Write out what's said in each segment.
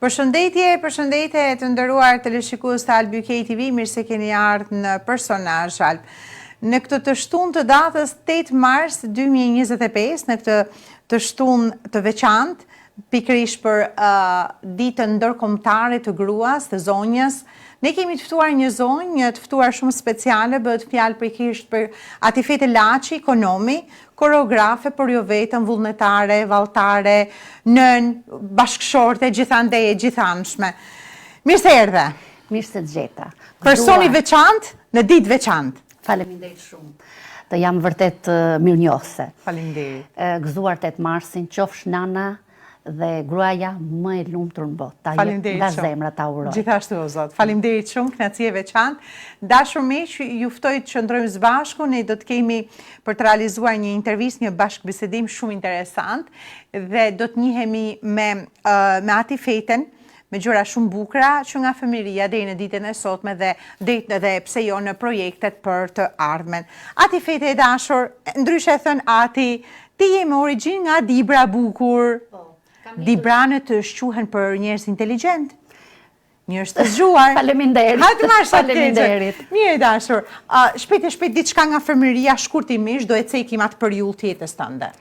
Përshëndetje të nderuar teleshikues të Alb UK TV, mirë se keni ardhur në Personazh Alb. Në këtë të shtunë të datës 8 mars 2025, në këtë të shtunë të veçantë, pikërisht për ditën ndërkombëtare të gruas, të zonjës, ne kemi të ftuar një zonjë, një të ftuar shumë speciale, bëhet fjalë pikërisht për Atifete Laçi, ekonomi, koreografe, por jo vetëm, vullnetare, valltare, nën, bashkëshorte, gjithandej e gjithanshme. Mirë se erdhe. Mirë se gjeta. Personi veçantë në ditë veçantë. Faleminderit shumë. Të jam vërtet mirënjohëse. Faleminderit. Gëzuar 8 marsin, qofsh nana dhe gruaja më e lumtur në botë. Faleminderit shumë. Nga zemra ta uroj. Gjithashtu o Zot. Faleminderit shumë, kënaqësi e veçantë. Dashur miq, ju ftoj të qëndrojmë së bashku, ne do të kemi për të realizuar një intervistë, një bashkëbisedim shumë interesant dhe do të njihemi me Atifeten, me gjëra shumë bukura që nga fëmiria deri në ditën e sotme dhe pse jo në projektet për të ardhmen. Atifete e dashur, ndryshe thënë Ati, ti je me origjinë nga Dibra bukur. Dibranët shquhen për njerëz inteligjent, njerëz të zgjuar. Faleminderit. Hajde marr sa Faleminderit. Mirë dashur. Shpejt diçka nga fëmijëria shkurtimisht do e cekim atë periudhë të jetës tënde.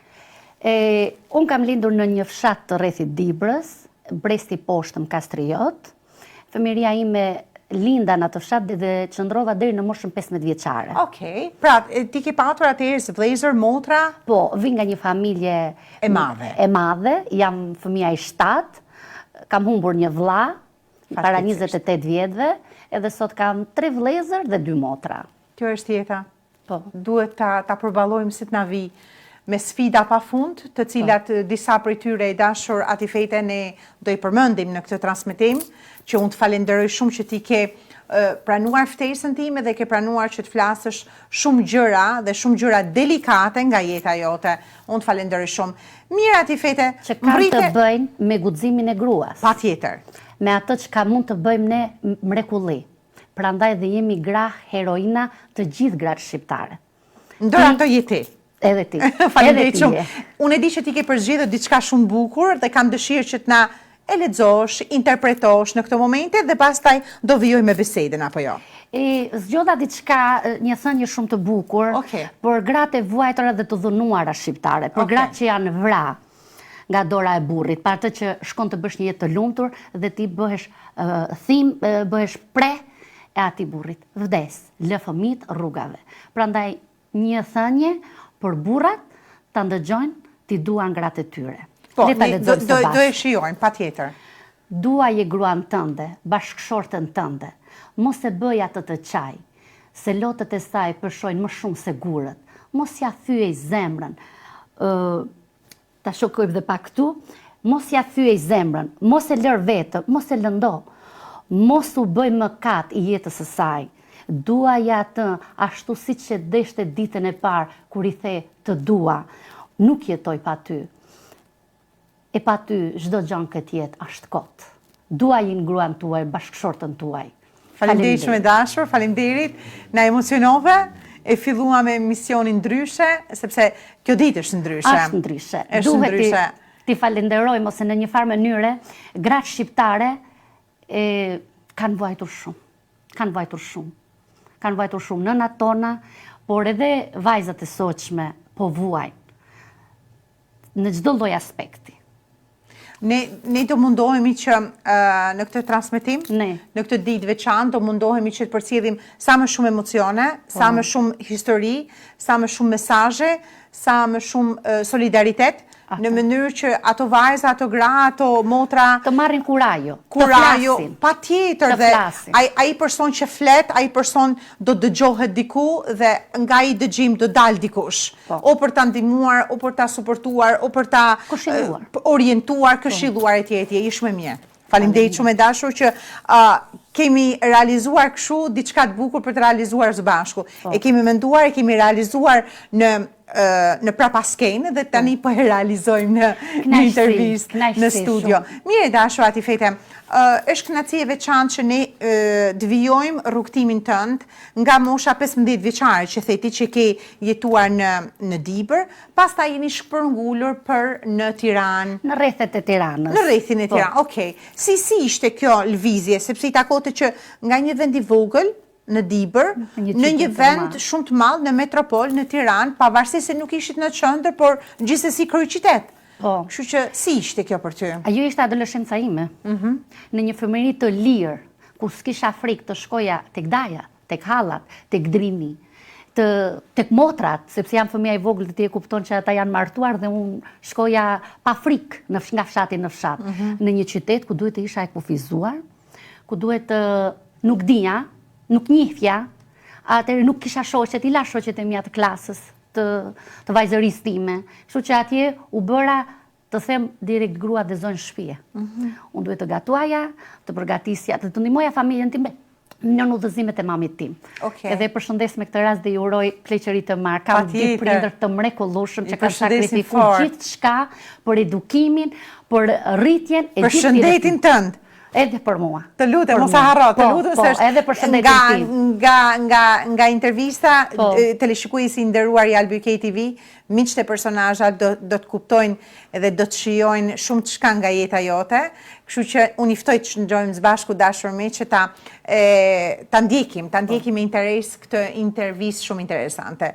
Unë kam lindur në një fshat të rrethit Dibrës, Bresti Poshtëm Kastriot. Fëmijëria ime linda në atë fshat dhe qëndrova deri në moshën 15 vjeçare. Okej. Pra, ti ke patur atëherë vëllezër, motra? Po, vi nga një familje e madhe. Jam fëmija i 7, kam humbur një vlla para 28 vjetëve, edhe sot kam 3 vëllezër dhe 2 motra. Kjo është jeta. Po. Duhet ta përballojmë si të na vi me sfida pafund, të cilat disa prej tyre e dashur Atifete ne do i përmendim në këtë transmetim, që unë të falenderoj shumë që ti ke pranuar ftesën time dhe ke pranuar që të flasësh shumë gjëra dhe shumë gjëra delikate nga jeta jote. Unë të falenderoj shumë. Mirë Atifete, që kanë të bëjnë me guximin e gruas. Patjetër. Me atë që ka mund të bëjmë ne mrekulli. Prandaj dhe jemi gra heroina të gjithë gratë shqiptare. Ndër ato je ti. Edhe ti. Faleminderit shumë. Unë e di që ti ke përzgjedhur diçka shumë bukur dhe kam dëshirë që të na e lexosh, interpretosh në këto momente dhe pastaj do vijoj me bisedën apo jo. Zgjodha diçka, një thënie shumë të bukur, për gratë e vuajtura dhe të dhunuara shqiptare, për gratë që janë vra nga dora e burrit, për atë që shkon të bësh një jetë të lumtur dhe ti bëhesh bëhesh pre e atij burrit. Vdes, lë fëmijët rrugave. Prandaj një thënie për burrat ta ndëgjojnë, ti duan gratë e tyre. Po, do e shijojnë, patjetër. Duaj e gruan tënde, bashkëshortën tënde, mos e bëj atë të qaj, se lotët e saj përshojnë më shumë se gurët, mos ja thyej zemrën, ta shokojmë dhe pa këtu, mos ja thyej zemrën, mos e lër vetë, mos e lëndo, mos u bëj mëkat i jetës së saj, duaj atë ashtu si që deshte ditën e parë, kur i the të dua, nuk jetoj pa ty. E pa ty, çdo gjë këtë jetë është kot. Duajin gruan tuaj, bashkëshortën tuaj. Faleminderit shumë e dashur, faleminderit. Na emocionove, e filluam me misionin ndryshe, sepse kjo ditë është ndryshe. Është ndryshe. Duhet ti falenderojmë ose në një farë mënyre, gratë shqiptare kanë vuajtur shumë. Kanë vuajtur shumë nënat tona, por edhe vajzat e sotshme po vuajnë në çdo lloj aspekti. Ne do mundohemi që në këtë transmetim, në këtë ditë veçantë, do mundohemi që të përcjellim sa më shumë emocione, sa më shumë histori, sa më shumë mesazhe, sa më shumë solidaritet, në mënyrë që ato vajza, ato gra, ato motra të marrin kurajo, patjetër dhe ai person që flet, ai person do dëgjohet diku dhe nga ai dëgjim do dal dikush, o për ta ndihmuar, o për ta suportuar, o për ta orientuar, këshilluar etj. Je shumë mirë. Faleminderit shumë e dashur që kemi realizuar kështu diçka të bukur për të realizuar së bashku. E kemi menduar, e kemi realizuar në prapaskenë dhe tani po e realizojmë në intervistë në studio. Mirë, dashur Atifete, është kënaqësi e veçantë që ne të vijojmë rrugtimin tënd nga mosha 15 vjeçare që theti që ke jetuar në Dibër, pastaj jeni shpërngulur për në Tiranë. Në rrethet e Tiranës. Në rrethin e Tiranës, okej. Si ishte kjo lëvizje, sepse i takote që nga një vend i vogël në Dibër, në një vend shumë të madh në metropol në Tiranë, pavarësisht se nuk ishit në qendër, por gjithsesi kryeqytet. Kështu që si ishte kjo për ty? Ajo ishte adoleshenca ime. Në një fëmijëri të lirë, ku s'kisha frikë të shkoja tek daja, tek hallat, tek drimi, tek motrat, sepse jam fëmija i vogël dhe ti e kupton që ata janë martuar dhe unë shkoja pa frikë nga fshati në fshat. Në një qytet ku duhet të isha e kufizuar, ku duhet nuk dija, nuk njihja, atëherë nuk kisha shoqet, i la shoqet e mia të klasës, të vajzërisë time. Kështu që atje u bëra, të them direkt, grua dhe zonjë shtëpie. Unë duhet të gatuaja, të përgatisja, të ndihmoja familjen time në udhëzimet e mamit tim. Edhe përshëndes me këtë rast dhe ju uroj pleqëri të marr. Kam dy prindër të mrekullueshëm që kanë sakrifikuar gjithçka për edukimin, për rritjen e gjithë. Përshëndetin tënd. Edhe për mua. Të lutem, mos e harro, të lutem se edhe për shëndetin tim. Nga intervista, teleshikuesi i nderuar i Albykej TV, miqtë e personazhat do të kuptojnë edhe do të shijojnë shumë çka nga jeta jote, kështu që unë i ftoj të ndrojmë së bashku dashur miq që ta ndjekim me interes këtë intervistë shumë interesante.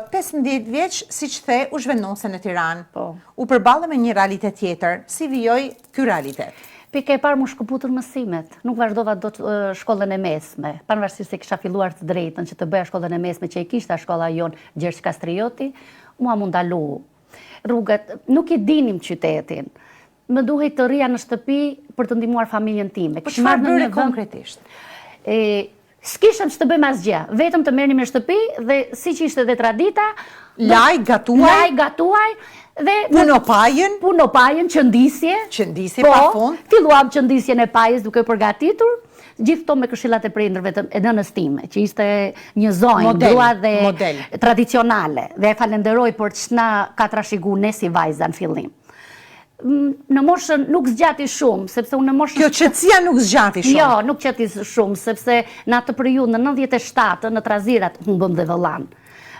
15 vjeç, siç the, u zhvendosën në Tiranë. U përballë me një realitet tjetër. Si vijoi ky realitet? Pika e parë mu shkëputën mësimet, nuk vazhdova do të shkollën e mesme, pavarësisht se kisha filluar të drejtën që të bëja shkollën e mesme që e kishte shkolla jonë Gjergj Kastrioti, mua mu ndalu. Rrugët, nuk e dinim qytetin, më duhej të rria në shtëpi për të ndihmuar familjen time. Po çfarë bëre konkretisht? S'kishëm që të bëjmë asgjë, vetëm të merrnim në shtëpi dhe siç ishte dhe tradita, laj gatuaj, dhe punopajën, qëndisje pa fund. Filluam qëndisjen e pajës duke përgatitur, gjithë to me këshillat e prindërve e nënës time, që ishte një zonjë, grua dhe tradicionale, dhe e falenderoj për ç'na ka trashëguar ne si vajza në fillim. Në moshën nuk zgjati shumë, sepse unë në moshën... Kjo qetësia nuk zgjati shumë? Jo, nuk qeti shumë, sepse në atë periudhë në 97 në Trazirat humbëm dhe vëllan.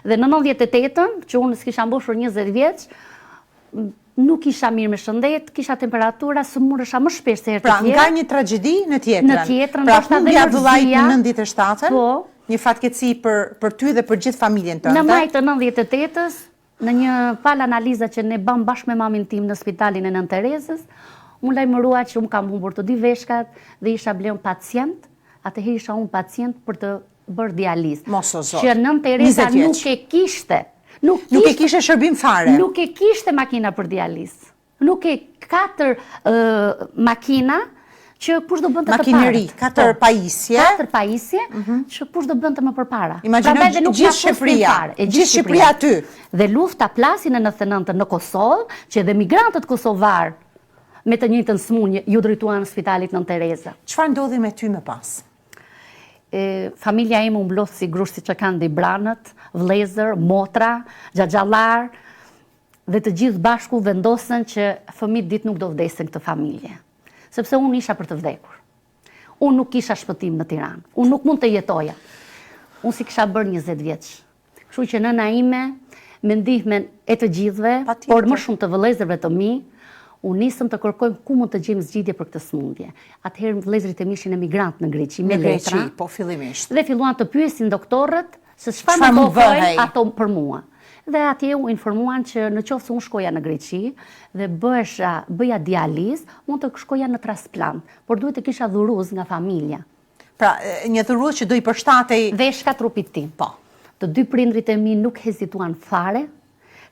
Dhe në 98-ën, që unë s'kisha mbushur 20 vjeç, nuk isha mirë me shëndet, kisha temperatura, së murësha më shpesh se herë të tjera. Pra, nga një tragjedi në tjetrën. Në tjetrën, pra humbja e vëllait në 97-ën, një fatkeqësi për ty dhe për gjithë familjen tënde. Në maj të 98-ës, në një palë analiza që ne bëm bashkë me mamin tim në spitalin e Nën Terezës, unë lajmërua që unë kam humbur të dy veshkat dhe isha blenë pacient, atëherë isha unë pacient për të bërë dializë. Mos o zot. Që Nën Tereza nuk e kishte. Nuk e kishte shërbim fare. Nuk e kishte makina për dializë. Nuk e 4 makina që kush do bënte të parë. Makineri, 4 pajisje. 4 pajisje, që kush do bënte më përpara. Imagjino gjithë Shqipëria aty. Dhe lufta plasi në 99 në Kosovë, që edhe migrantët kosovar me të njëjtën smundje ju drejtuan në spitalit Nën Tereza. Çfarë ndodhi me ty më pas? Familja ime u mblodh si grush siç e kanë dibranët, vëllezër, motra, xhaxhallar, dhe të gjithë bashku vendosën që fëmijët ditë nuk do vdesin këtë familje. Sepse unë isha për të vdekur. Unë nuk kisha shpëtim në Tiranë. Unë nuk mund të jetoja. Unë si kisha bërë 20 vjeç. Kështu që nëna ime, me ndihmën e të gjithëve, por më shumë të vëllezërve të mi, unë nisëm të kërkojmë ku mund të gjejmë zgjidhje për këtë smundje. Atëherë vëllezërit e mi ishin emigrant në Greqi, me letra. Po fillimisht. Dhe filluan të pyesin doktorët se çfarë më bëjnë ato për mua. Dhe atje u informuan që në qoftë se unë shkoja në Greqi dhe bëja dializë, mund të shkoja në transplant, por duhet të kisha dhuruz nga familja. Pra, një dhuruz që do i përshtatej veshka trupit tim. Po. Të dy prindrit e mi nuk hezituan fare,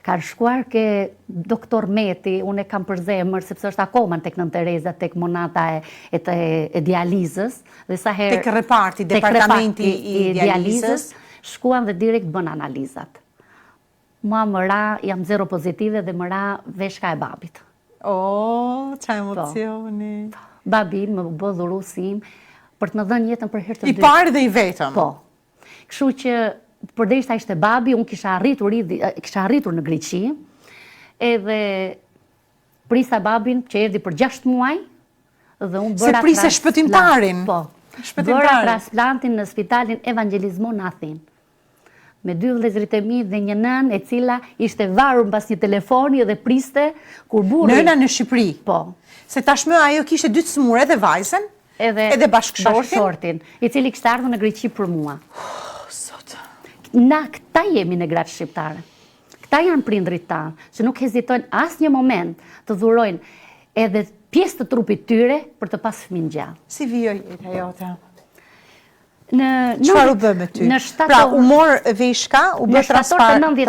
kanë shkuar ke doktor Meti, unë e kam për zemër, sepse është akoma tek Nën Tereza, tek monata e dializës, dhe sa herë tek reparti, departamenti i dializës, shkuan dhe direkt bën analizat. Mua më ra, jam 0 pozitive dhe më ra veshka e babit. O, qa emocioni. Babi më bë dhurusim, për të më dhënë jetën për herë të I dytë. parë dhe i vetëm. Po. Kështu që përderisa ishte babi, unë kisha arritur në Greqi, edhe prisa babin që erdhi për 6 muaj, dhe unë bëra Se prisa shpëtimtarin. Po. Bëra transplantin në spitalin Evangelismo në Athinë. Me 2 vëllezërit e mi dhe një nën e cila ishte varur mbas një telefoni dhe priste kur burri. Nëna në Shqipëri. Po. Se tashmë ajo kishte 2 smur edhe vajzën, edhe bashkëshortin, i cili kishte ardhur në Greqi për mua. Sot. Na këta jemi në gratë shqiptare. Këta janë prindrit tanë, që nuk hezitojnë asë një moment të dhurojnë edhe pjesë të trupit tyre për të pas fëmijë gjallë. Si vijoj jeta jote? Çfarë u bë me ty? Pra, u mor veshka, u bë transplanti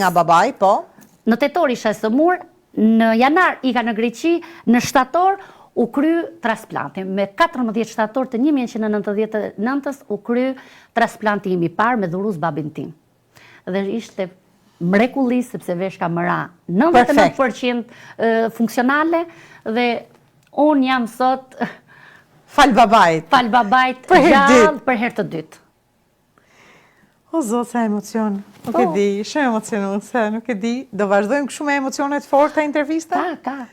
nga babai, po? Në tetor isha sëmur, në janar ika në Greqi, në shtator u kry transplanti. Me 14 shtator të 1999 u kry transplanti imi parë me dhurus babin tim. Dhe ishte mrekulli sepse veshka më ra 99% funksionale dhe unë jam sot Fal babait gjallë për herë të dytë. O Zot, sa emocion. Nuk e di, shumë emocionuese, nuk e di. Do vazhdojmë kështu me emocionet forta intervista? Ka.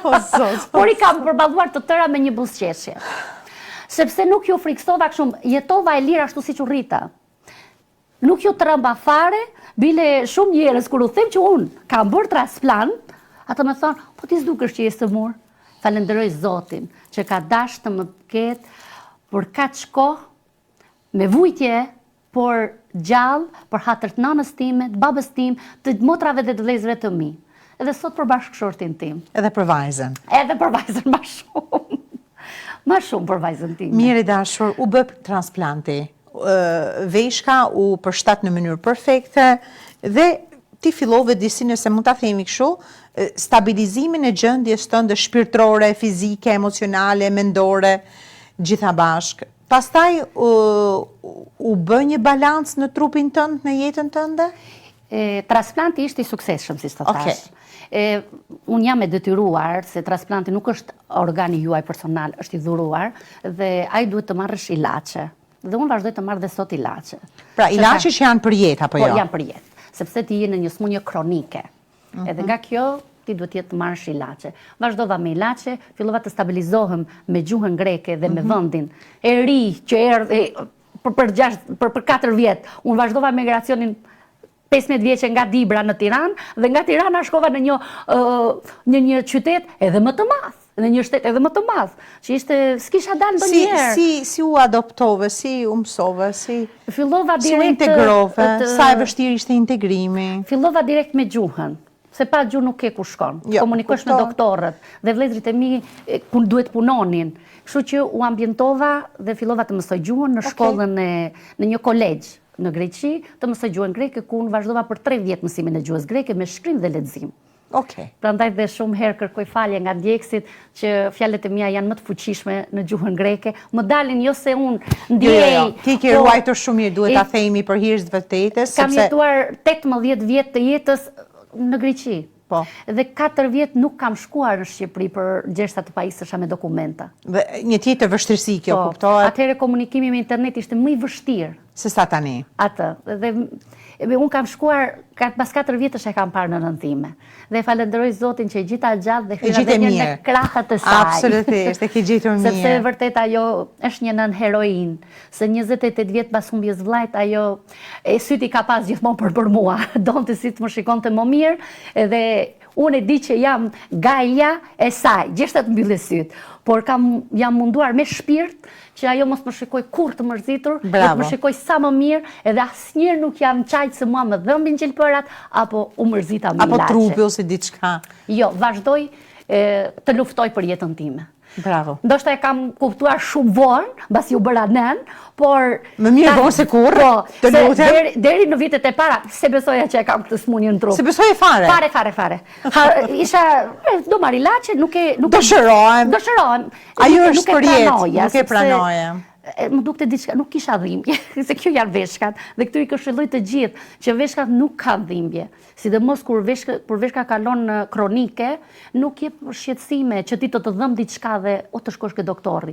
O Zot. Por i kam përballuar të tëra me një buzëqeshje. Sepse nuk ju friksova kështu, jetova e lirë ashtu siç u rrita. Nuk ju trëmba fare, bile shumë njerëz kur u them që unë kam bërë transplant, ata më thonë, po ti s'dukesh që je sëmur. Falenderoj Zotin që ka dash të më ketë për kaq kohë me vujtje, por gjallë, për hatër të nanës time, të babës tim, të motrave dhe të vëllezërve të mi. Edhe sot për bashkëshortin tim. Edhe për vajzën. Edhe për vajzën ma shumë. Ma shumë për vajzën tim. Mirë dashur, u bë transplanti. Veshka u përshtat në mënyrë perfekte dhe ti fillove disi, nëse mund ta themi kështu, stabilizimin e gjendjes tënde shpirtërore, fizike, emocionale, mendore, gjitha bashk. Pastaj u bë një balancë në trupin tënd, në jetën tënde? Transplanti ishte i suksesshëm, si të thash. Unë jam e detyruar, se transplanti nuk është organi juaj personal, është i dhuruar, dhe ai duhet të marrësh ilaçe. Dhe unë vazhdoj të marrë dhe sot ilaçe. Pra, ilaçe që janë për jetë, apo jo? Po, janë për jetë, sepse ti je në një smundje kronike. Edhe nga kjo, ti duhet jetë të marrësh ilaçe. Vazhdova me ilaçe, fillova të stabilizohem me gjuhën greke dhe me vendin e ri që erdhi për 4 vjet. Unë vazhdova migracionin 15 vjeçe nga Dibra në Tiranë dhe nga Tirana shkova në një qytet edhe më të madh. Në një shtet edhe më të madh, që ishte s'kisha dalë ndonjëherë. Si u adoptove, si u mësove, si fillova direkt, si u integrove, sa e vështirë ishte integrimi? Fillova direkt me gjuhën, se pa gjuhë nuk ke ku shkon. Komunikosh me doktorët dhe vëllezërit e mi duhet punonin. Kështu që u ambientova dhe fillova të mësoj gjuhën në shkollën në një kolegj në Greqi, të mësoj gjuhën greke, ku unë vazhdova për 3 vjet mësimin e gjuhës greke me shkrim dhe lexim. Prandaj dhe shumë herë kërkoj falje nga djegësit që fjalët e mia janë më të fuqishme në gjuhën greke. Më dalin jo se unë ndjej. Ti ke ruajtur shumë mirë, duhet ta themi për hir të vërtetës, kam jetuar 18 vjet të jetës në Greqi. Dhe 4 vjet nuk kam shkuar në Shqipëri për gjeshta të pajisësha me dokumenta. Një tjetër vështirësi kjo, kuptohet? Atëherë komunikimi me internet ishte më i vështirë. Se sa tani? Atë. Dhe unë kam shkuar, pas 4 vjetësh e kam parë në nëntime. Dhe falenderoj Zotin që e gjitha gjallë dhe hyra dhe një në krahët e saj. Absolutisht, e ke gjetur mirë. Sepse vërtet ajo është një nën heroin. Se 28 vjet pas humbjes vllajt, ajo e syti ka pas gjithmonë për mua. Donte si të më shikonte më mirë, edhe unë e di që jam gajja e saj, gjeshta të mbyllë syt, por jam munduar me shpirt që ajo mos më shikoj kur të mërzitur, do të më shikoj sa më mirë, edhe asnjëherë nuk jam qajtë se mua më dhëmbin gjelpërat, apo u mërzita me ilaçe. Apo trupi ose diçka. Jo, vazhdoj të luftoj për jetën time. Bravo. Ndoshta e kam kuptuar shumë vonë, mbasi u bëra nën, por më mirë vonë se kurrë. Të lutem. Deri në vitet e para, se besoja që e kam këtë smundje në trup. Se besoje fare? Fare. Isha do marr ilaçe, nuk dëshirohem. Dëshirohem. Ajo është për jetë, nuk e pranoje. Më dukte diçka, nuk kisha dhimbje, se kjo janë veshkat, dhe këtu i këshilloj të gjithë, që veshkat nuk kanë dhimbje. Sidomos kur veshka kalon kronike, nuk jep shqetësime që ti të dhëm diçka dhe o të shkosh ke doktori.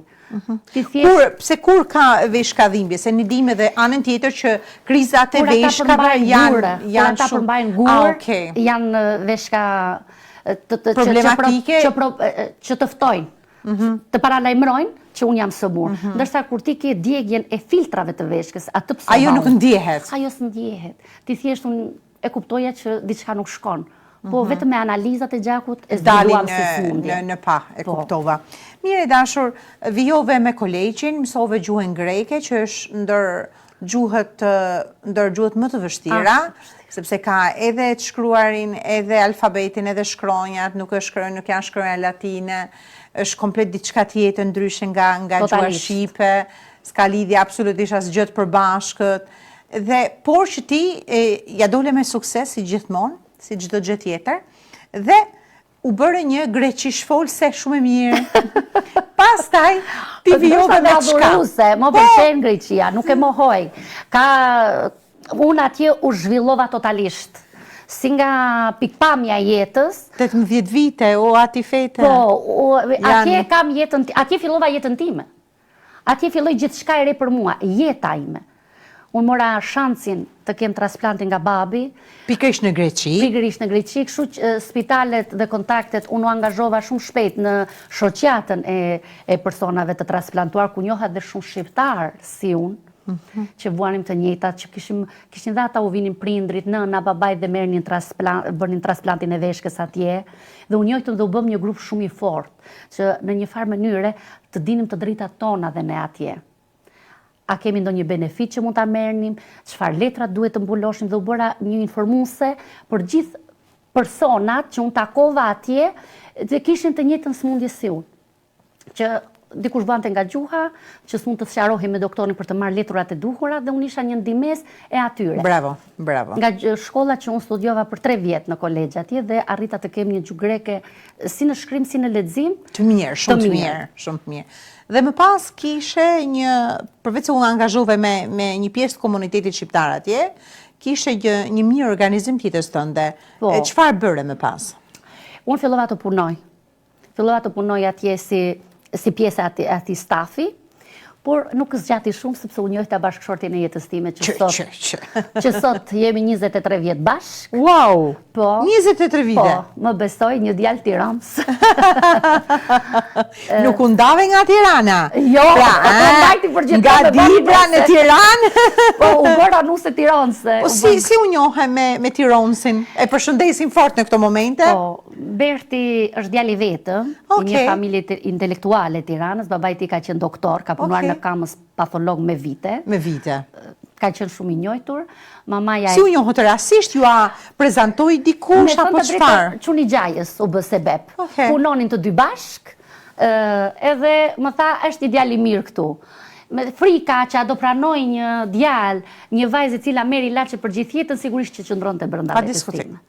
Pse kur ka veshka dhimbje, se një dim edhe anën tjetër që krizat e veshkave janë kur ata përmbajnë gurë, janë veshka problematike që të ftojnë. Të paralajmërojnë që unë jam sëmur. Ndërsa kur ti ke djegjen e filtrave të veshkës, atë pse ajo nuk ndjehet. Ajo s'ndjehet. Ti thjesht unë e kuptoja që diçka nuk shkon. Po vetëm me analizat e gjakut e zbuluam si smundje. Në pa, e kuptova. Mirë dashur, vijove me kolegjin, mësove gjuhën greke, që është ndër gjuhët më të vështira, sepse ka edhe të shkruarin, edhe alfabetin, edhe shkronjat, nuk janë shkronja latine, është komplet diçka tjetër ndryshe nga gjuha shqipe, s'ka lidhje absolutisht asgjë të përbashkët, por që ti ja dole me sukses si gjithmonë, si çdo gjë tjetër, dhe u bëre një greqishfolse shumë e mirë. Pastaj ti vijove me çka? Më pëlqen Greqia, nuk e mohoj. Unë atje u zhvillova totalisht. Si nga pikpamja jetës. 18 vite, o ati fete. Po, atje fillova jetën time. Atje filloj gjithçka e re për mua, jeta ime. Unë mora shansin të kem transplantin nga babi. Pikërisht në Greqi. Pikërisht në Greqi, kështu që spitalet dhe kontaktet unë u angazhova shumë shpejt në shoqatën e personave të transplantuar, ku njoha dhe shumë shqiptar si unë. Që vuanim të njëjtat, që kishin dhe ata u vinin prindrit, nëna, babaj dhe bërnin transplantin e veshkës atje, dhe u njojtëm dhe u bëm një grup shumë i fort, që në një farë mënyre të dinim të drejtat tona dhe ne atje. A kemi ndonjë benefit që mund ta merrnim, çfarë letra duhet të mbuloshim, dhe u bëra një informuese për gjithë personat që unë takova atje, dhe kishin të njëjtën smundje si unë. Që dikush vante nga gjuha, që s'mund të sqarohej me doktorin për të marrë letrat e duhura, dhe unë isha një ndihmes e atyre. Bravo, bravo. Nga shkolla që unë studiova për 3 vjet në kolegj atje, dhe arrita të kem një gjuhë greke si në shkrim, si në lexim. Të mirë, shumë të mirë, shumë të mirë. Dhe më pas kishe një, përveç se unë angazhove me një pjesë të komunitetit shqiptar atje, kishe një mirë organizim tjetër tënde. Çfarë bëre më pas? Unë fillova të punoj. Fillova të punoj atje si pjesë ati stafi, por nuk zgjati shumë, sepse u njohta bashkëshortin e jetës time, që sot jemi 23 vjet bashk. Wow! Po. 23 vite? Po, më besoj, një djalë Tiranës. Nuk u ndave nga Tirana? Jo, nga Dibra në Tiranë? Po, u bëra nuse Tiranës. Po, si u njohe me Tiranësin? E përshëndesin fort në këto momente? Po, Berti është djali vetëm, i një familje intelektuale Tiranës, babaj ti ka qenë doktor, ka punuar në kamës patholog me vite. Me vite. Ka qenë shumë i njojtur. Si u njohë të rasisht, ju a prezentoj dikush apo çfarë? Quni gjajës u bë sebeb. Punonin të dy bashk, edhe më tha, është ideal i mirë këtu. Me frika që a do pranoj një djalë, një vajzë e cila merr ilaçe për gjithë jetën, sigurisht që qëndronte brenda vetes time.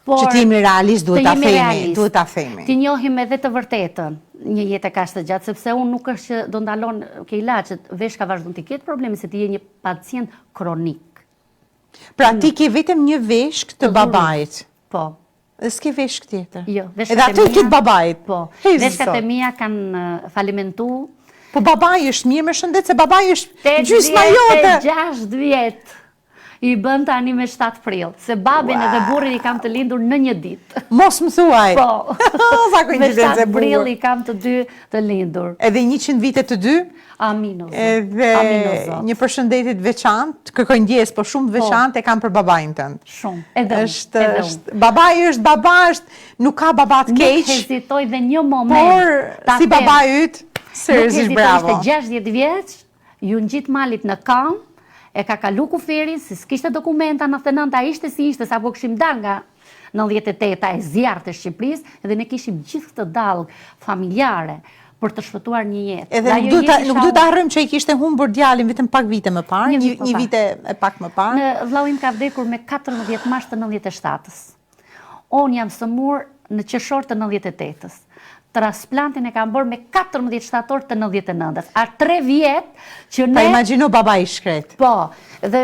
Që ti jemi realist, duhet ta themi. Ti njohim edhe të vërtetën një jetë e kaq të gjatë, sepse unë nuk është që do ndalon ke ilaçet, veshka vazhdon të ketë probleme, se ti je një pacient kronik. Pra ti ke vetëm një veshk të babait. Po. Dhe s'ke veshk tjetër. Jo, edhe aty ke të babait. Po. Veshkat e mia kanë falimentu. Po babai është mirë, më shëndet se babai është gjysma jote. 86 vjet. I bën tani me 7 prill, se babin edhe burrin i kam të lindur në një ditë. Mos më thuaj. Po. Me 7 prill i kam të dy të lindur. Edhe 100 vite të dy? Aminozo. Edhe një përshëndetje të veçantë, kërkoj ndjes, po shumë të veçantë e kam për babain tënd. Shumë. Edhe unë. Babai është baba, nuk ka baba të keq. Nuk hezitoj dhe një moment. Por si babai yt, seriozisht bravo. Nuk hezitoj, ishte 60 vjeç, ju ngjit malit në kam. E ka kalu kuferin, si s'kishte dokumenta, 99-a ishte si ishte, sa po këshim dal nga 98-a e zjarë të Shqipërisë, edhe ne kishim gjithë këtë dalë familjare për të shpëtuar një jetë. Edhe nuk du të harrojmë që i kishte humbur djalin vetëm pak vite më parë, një vite e pak më parë. Vllau im ka vdekur me 14 mars të 97-ës. Unë jam sëmur në qershor të 98-ës. transplantin e kam bërë me 14 shtator të 99-ës. A 3 vjetë që ne... Pa imagjino baba i shkret. Po, dhe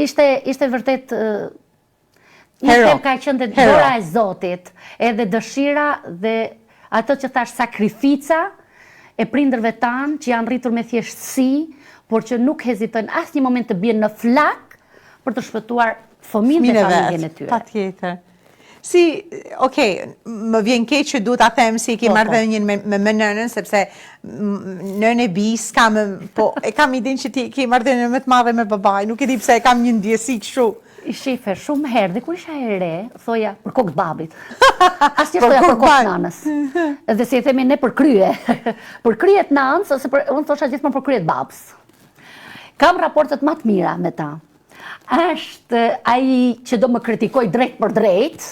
ishte vërtet... Hero. Ka qenë dhe dora e Zotit, edhe dëshira dhe ato që thash sakrifica e prindërve tanë që janë rritur me thjeshtësi, por që nuk hezitojnë asë një moment të bjenë në flak për të shpëtuar fëmijën dhe familjen e tyre. Pa tjetër. Si, okej, më vjen keq që duhet ta them si ke marrëdhënien me nënën, sepse nënë e bis, e kam idenë që ti ke marrëdhënie më të madhe me babaj, nuk e di pse e kam një ndjesi kështu. I shife shumë herë, dhe kur isha e re, thoja për kokë babit. Asnjë thoja për kokë nanës. Dhe si e themi ne për krye. Për kryet nanës, ose unë thosha gjithmonë për kryet babës. Kam raportet më të mira me ta. Është ai që do më kritikoj drejt për drejt,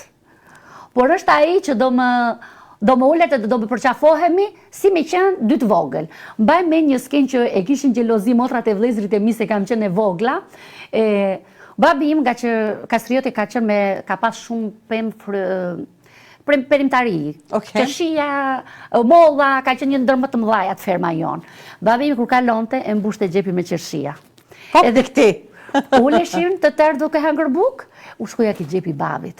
por është ai që do më ullet e do më përqafohemi si me qenë dy të vogël. Mbaj me një skenë që e kishin gjelozi motrat e vëllezrit e mi se kam qenë e vogla. Babi im nga që kastrioti ka pas shumë perimtari. Qeshia, molla, ka qenë një ndër më të mëdhaja të ferma jonë. Babi im kur kalonte e mbushte xhepi me qeshia. Edhe këti. Uleshin të tërë duke hëngër buk, u shkoja ki xhepi babit.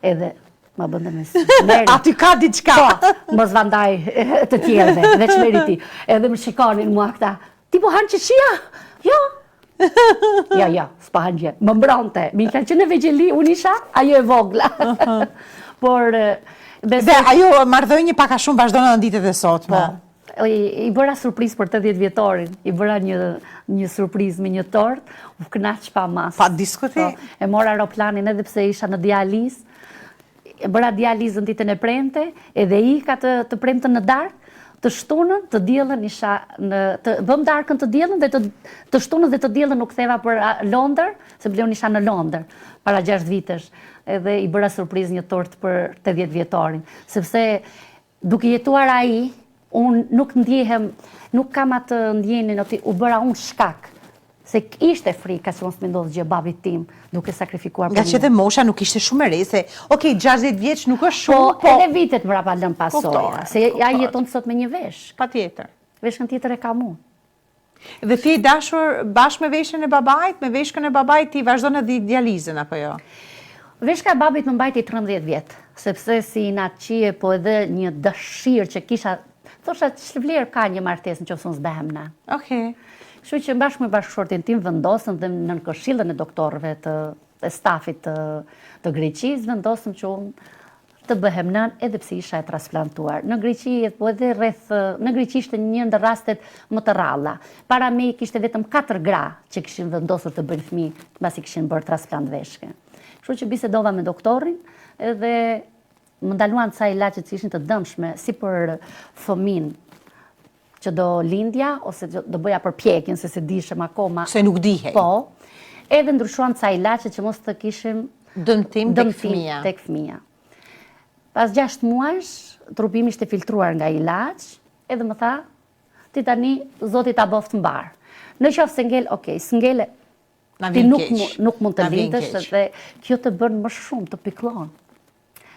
Edhe ma bëndë me smeri. Aty ka diçka. Po, më zvandaj të tjerëve, veç meriti. Edhe më shikonin mua këta. Ti po hanë qeshia? Jo. Ja, s'pa hanë gjë. Më mbronte. Mi ka që në vegjeli, unë isha, ajo e vogla. Por... Dhe ajo marrëdhënie paka shumë vazhdojnë në ditët e sotme. I bëra surpriz për 80 vjetorin, i bëra një surpriz me një tort, u kënaq pa mas. Pa diskuti. E mora aeroplanin edhe pse isha në dializ, e bëra dializën ditën e premte, edhe i ka të premte në darkë, të shtunën, të diellën isha bëm darkën të diellën dhe të shtunën dhe të diellën u ktheva për Londër, se bleun isha në Londër para 6 vitesh, edhe i bëra surpriz një tort për 80 vjetorin, sepse duke jetuar ai, unë nuk ndjehem, nuk kam atë ndjenin, u bëra unë shkak, se ishte frika që mos me ndodhë gjë babit tim, duke sakrifikuar për Nga që dhe mosha nuk ishte shumë e re, se, 60 vjeç nuk është shumë, po... edhe vitet më rapa lëm pasoja, se a jeton sot me një vesh. Pa tjetër. Veshkën tjetër e kam unë. Dhe ti dashur bashkë me veshën e babajt, me veshkën e babajt ti vazhdo në dializën, apo jo? Veshka e babit më mbajti 13 vjetë, sepse si na qie, po edhe një dëshirë që kisha, thosha që vlerë ka një martesë në që fësën zbehem na. Okej. Kështu që bashkë me bashkëshortin tim vendosën dhe në këshillën e doktorëve të stafit të Greqis, vendosëm që unë të bëhem nën edhe pse isha e transplantuar. Në Greqi, po edhe në Greqi ishte një ndër rastet më të ralla. Para me kishte vetëm 4 gra që kishin vendosur të bëjnë fëmijë mbasi kishin bërë transplant veshke. Kështu që bisedova me doktorin edhe më ndaluan ca ilaçe që ishin të dëmshme si për fëmin që do lindja, ose do bëja përpjekjen, se dishem akoma. Se nuk dihej. Po, edhe ndryshuan ca ilaçe që mos të kishim dëmtim tek fëmia. Pas 6 muajsh, trupimi ishte filtruar nga ilaç, edhe më tha, ti tani, Zoti ta boft mbar. Në qoftë se ngel, okay, s'ngele, ti nuk mund të lindesh, dhe kjo të bën më shumë, të pikllon.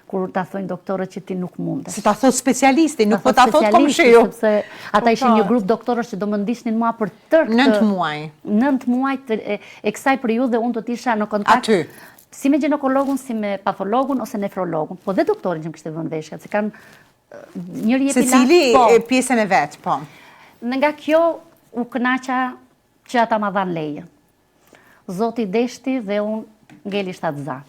Kur ta thojnë doktorët që ti nuk mundesh. Si ta thot specialisti, nuk po ta thot komshiu. Sepse ata ishin një grup doktorësh që do më ndisnin mua për tërë 9 muaj. 9 muaj e kësaj periudhe unë do t'isha në kontakt. Aty. Si me ginekologun, si me patologun ose nefrologun, po dhe doktorin që më kishte vënë veshka, se kanë njëri se cili pjesën e vet, po. Nga kjo u kënaqa që ata ma dhanë leje. Zoti deshti dhe unë ngeli shtatë za.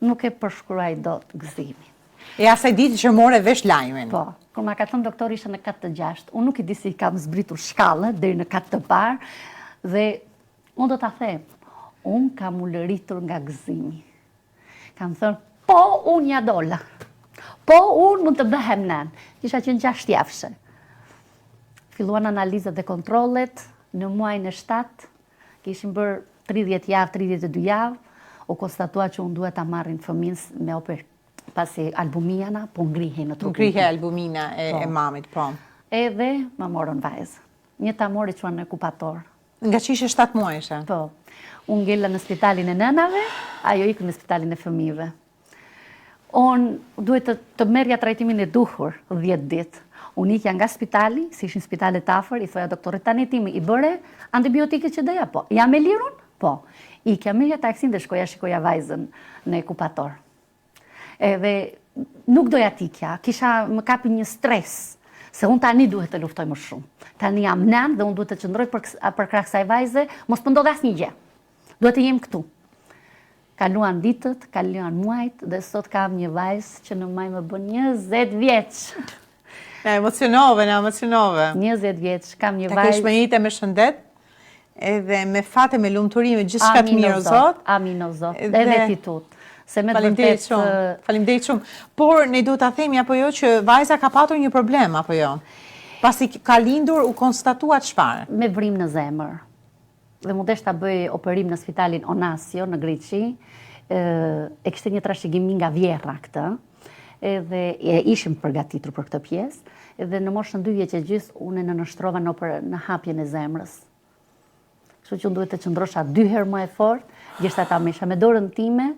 Nuk e përshkruaj do të gëzimin. E asaj ditë që more vesh lajmin. Po, kur ma ka thënë doktori isha në 4-6, unë nuk i di si kam zbritur shkallën deri në 4 të parë, dhe unë do ta them, unë kam ulëritur nga gëzimi. Kam thënë, po unë ja dola. Po unë mund të bëhem nën. Isha qenë 6 javëshe. Filluan analizat dhe kontrollet, në muajin e 7, kishim bërë 30 javë, 32 javë, u konstatua që unë duhet ta marrin fëmijën me pasi albumina, po ngrihej në trupin. Ngrihej albumina e mamit, po. Edhe më morën vajzë. Një ta mori quan në kupator. Nga që ishe 7 muajshe? Po. Unë ngella në spitalin e nënave, ajo ikë në spitalin e fëmijëve. Unë duhet të merja trajtimin e duhur 10 ditë. Unë ikja nga spitali, si ishin spitalet afër, i thoja doktorit tani timi, i bëre antibiotike që doja? Po. Jam e lirun? Po. Ikja merja taksin dhe shikoja vajzën në ekupator. Edhe nuk doja t'ikja, më kapi një stres, se unë tani duhet të luftoj më shumë. Tani jam nën dhe unë duhet të qëndroj për krah kësaj vajze, mos më ndodh asnjë gjë. Duhet të jem këtu. Kaluan ditët, kaluan muajt, dhe sot kam një vajzë që në maj më bën 20 vjeç. Na emocionove. 20 vjeç, kam një vajzë. Ta kesh me jetë me shëndet, edhe me fate, me lumturi, me gjithë shka të mirë o Zot. Amin o Zot, edhe ti tut. Faleminderit shumë. Por ne duhet ta themi apo jo që vajza ka patur një problem apo jo? Pasi ka lindur u konstatuat çfarë? Me vrim në zemër. Dhe mu desh ta bëj operim në spitalin Onasio në Greqi. E kishte një trashëgimi nga vjerra këtë. Edhe ishim përgatitur për këtë pjesë. Edhe në moshën 2 vjeç e gjys unë nënshtrova në hapjen e zemrës. Kështu që unë duhet të qëndrosha 2 herë më e fortë, gjeshta ta mesha me dorën time.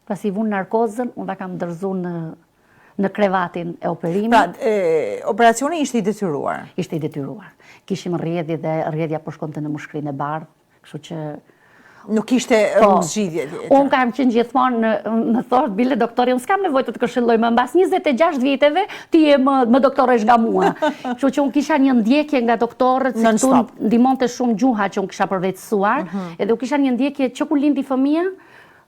Pasi vunë narkozën, unë da kam dërzu në krevatin e operimit. Pra, operacioni ishte i detyruar? Ishte i detyruar. Kishim rrjedhje dhe rrjedhja po shkonte në mushkrinë e bardhë, kështu që... Nuk ishte zgjidhje. Unë kam qenë gjithmonë në thosht, bile doktori, unë s'kam nevojë të të këshilloj, më mbas 26 viteve, ti je më doktoresh nga mua. Kështu që unë kisha një ndjekje nga doktorët, se këtu ndihmonte shumë gjuha që unë kisha përveçsuar, edhe unë kisha një ndjekje që kur lindi fëmia,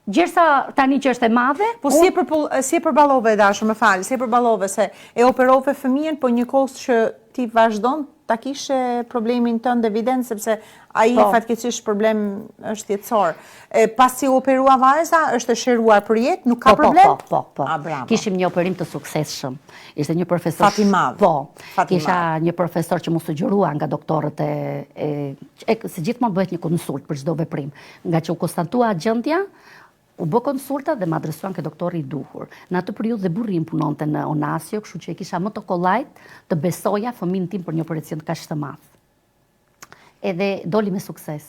gjersa tani që është e madhe... Po si e përballove, dashur, më fal, si e përballove se e operove fëmijën, po një kohë që ti vazhdon ta kishe problemin tënd evident, sepse ai fatkeqësisht problem është jetësor. Pasi u operua vajza, është e shëruar për jetë, nuk ka problem? Po. Kishim një operim të suksesshëm. Ishte një profesor... Fat i madh. Po. Kisha një profesor që mu sugjerua nga doktorët se gjithmonë bëhet një konsult për çdo veprim. Nga që u konstatua gjendja, u bë konsulta dhe më adresuan ke doktori i duhur. Në atë periudhë dhe burri im punonte në Onasio, kështu që e kisha më të kollajt të besoja fëmin tim për një operacion kaq të madh. Edhe doli me sukses.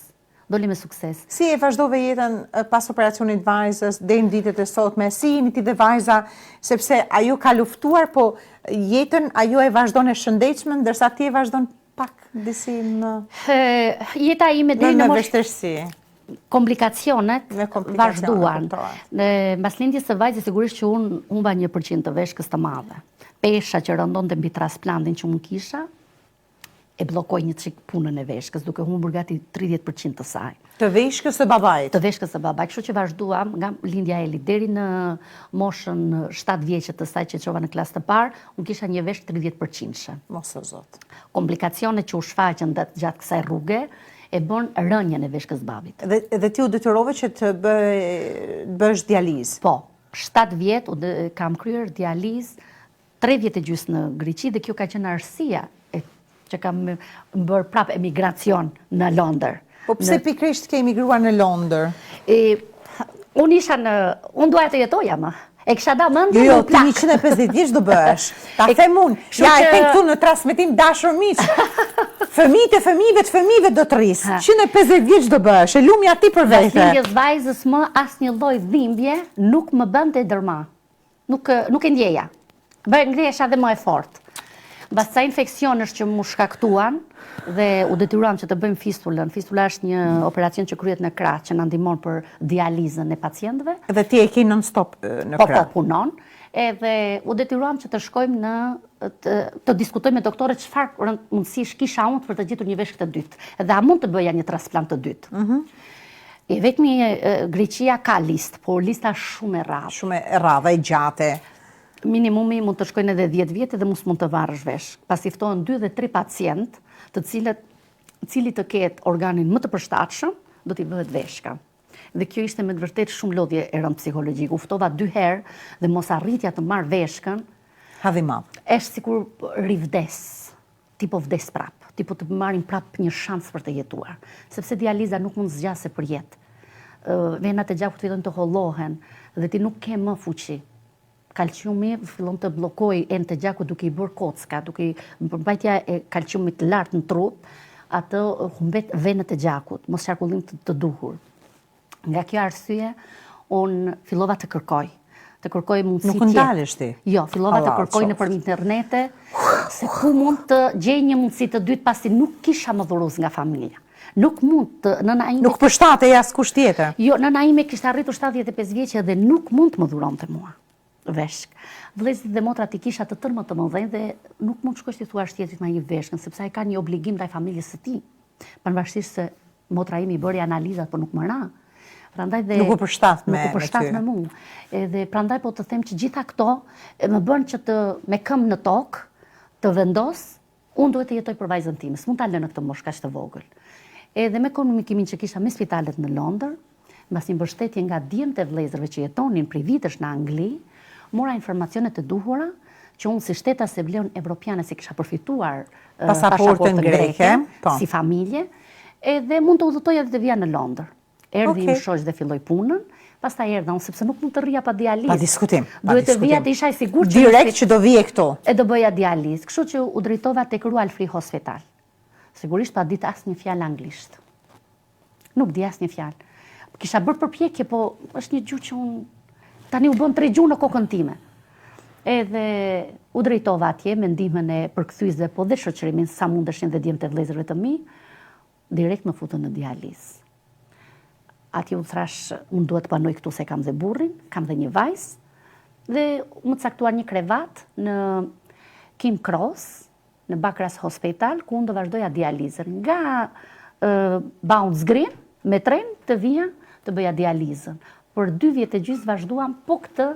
Si e vazhdove jetën pas operacionit vajzës, deri në ditët e sotme, si jeni ti dhe vajza, sepse ajo ka luftuar, po jetën ajo e vazhdon e shëndetshme, ndërsa ti e vazhdon pak disi më... Jeta ime deri në vështirësi. Komplikacionet vazhduan. Mbas lindjes së vajzës sigurisht që unë humba 1% të veshkës të madhe. Pesha që rëndonte mbi transplantin që unë kisha, e bllokoi një çik punën e veshkës, duke humbur gati 30% të saj. Të veshkës së babait. Të veshkës së babait, kështu që vazhduam nga lindja e Elit deri në moshën 7 vjeçe të saj që çova në klasë të parë, unë kisha një veshk 30%. Mos o Zot. Komplikacionet që u shfaqën gjatë kësaj rruge e bën rënjën e veshkës babit. Dhe ti u detyrove që të bësh dializë? Po, 7 vjet kam kryer dializë, 3 vjet e gjys në Greqi dhe kjo ka qenë arsyeja që kam bërë prap emigracion në Londër. Po pse pikërisht ke emigruar në Londër? Unë duaj të jetoja më. E kisha da mendje Jo, ti 150 vjeç do bëhesh. Ta them unë. Ja, e them këtu në transmetim dashur miq. Fëmijët e fëmijëve do të rris. 150 vjeç do bëhesh. E lumi aty për vete. Pas lindjes vajzës më asnjë lloj dhimbje nuk më bënte dërma. Nuk e ndjeja. Ngrihesha dhe më e fortë. Mbas sa infeksionesh që mu shkaktuan dhe u detyruam që të bëjmë fistulën. Fistula është një operacion që kryhet në krah që na ndihmon për dializën e pacientëve. Dhe ti e ke non-stop në krah. Po, punon. Edhe u detyruam që të shkojmë të diskutojmë me doktorët çfarë mundësish kisha unë për të gjetur një veshkë të dytë. Dhe a mund të bëja një transplant të dytë. E vetmi Greqia ka listë, por lista shumë e rrallë. Shumë e rrallë e gjate. Minimumi mund të shkojnë edhe 10 vjetë dhe mos mund të varrësh veshk. Pasi ftohen 2 dhe 3 pacient, të cili të ketë organin më të përshtatshëm, do t'i bëhet veshka. Dhe kjo ishte me të vërtet shumë lodhje e rënd psikologjik. U ftova 2 herë dhe mos arritja të marr veshkën. Hadhi madh. Është sikur rivdes, ti po vdes prap, ti po të marrin prap një shans për të jetuar, sepse dializa nuk mund zgjasë për jetë. Venat e gjakut fillojnë të hollohen dhe ti nuk ke më fuqi. Kalciumi fillon të bllokojë enë të gjakut duke i bërë kocka, duke mbajtja e kalciumit lart në trup, atë humbet venët e gjakut, mos qarkullim të duhur. Nga kjo arsye, unë fillova të kërkoj të kërkoj mundësi Nuk ndalesh ti? Jo, fillova të kërkoj nëpër internete se ku mund të gjej një mundësi të dytë pasi nuk kisha më dhurus nga familja. Nuk mund të nëna ime. Nuk përshtatej askush tjetër. Jo, nëna ime kishte arritur 75 vjeçë dhe nuk mund të më dhuronte mua. Veshk. Vëllezërit dhe motrat i kisha të tërë më të mëdhenj dhe nuk mund të shkosh ti thuash tjetrit me një veshkën sepse ai ka një obligim ndaj familjes së tij. Pavarësisht se motra ime i bëri analizat, por nuk më ra. Prandaj dhe nuk u përshtat me mua. Edhe prandaj po të them që gjitha këto më bën që të me këmbë në tokë të vendos, unë duhet të jetoj për vajzën time, s'mund ta lë në këtë moshë kaq të vogël. Edhe me komunikimin që kisha me spitalet në Londër, mbas një mbështetje nga djemtë e vëllezërve që jetonin prej vitesh në Angli, mora informacionet e duhura që unë si shtetase vleun evropiane si kisha përfituar pasaportën greke si familje, edhe mund të udhëtoja dhe të vija në Londër. Erdhi im shoq dhe filloi punën, pastaj erdha unë sepse nuk mund të rrija pa dializë. Pa diskutim. Duhet të vija të isha i sigurt direkt që do vije këtu. E do bëja dializë, kështu që u drejtova tek Royal Free Hospital. Sigurisht pa ditë asnjë fjalë anglisht. Nuk di asnjë fjalë. Kisha bërë përpjekje, po është një gjuhë që unë tani u bën 3 gjuhë në kokën time. Edhe u drejtova atje me ndihmën e përkthyesve, po dhe shoqërimin sa mundeshin dhe djemtë e vëllezërve të mi, direkt më futën në dializë. Atje u thash, unë duhet të banoj këtu se kam dhe burrin, kam dhe një vajzë, dhe më caktuar një krevat në King Cross, në Bucharest Hospital, ku unë do vazhdoja dializën. Nga Bounds Green, me tren të vija të bëja dializën. Për 2 vjet e gjysmë vazhduam po këtë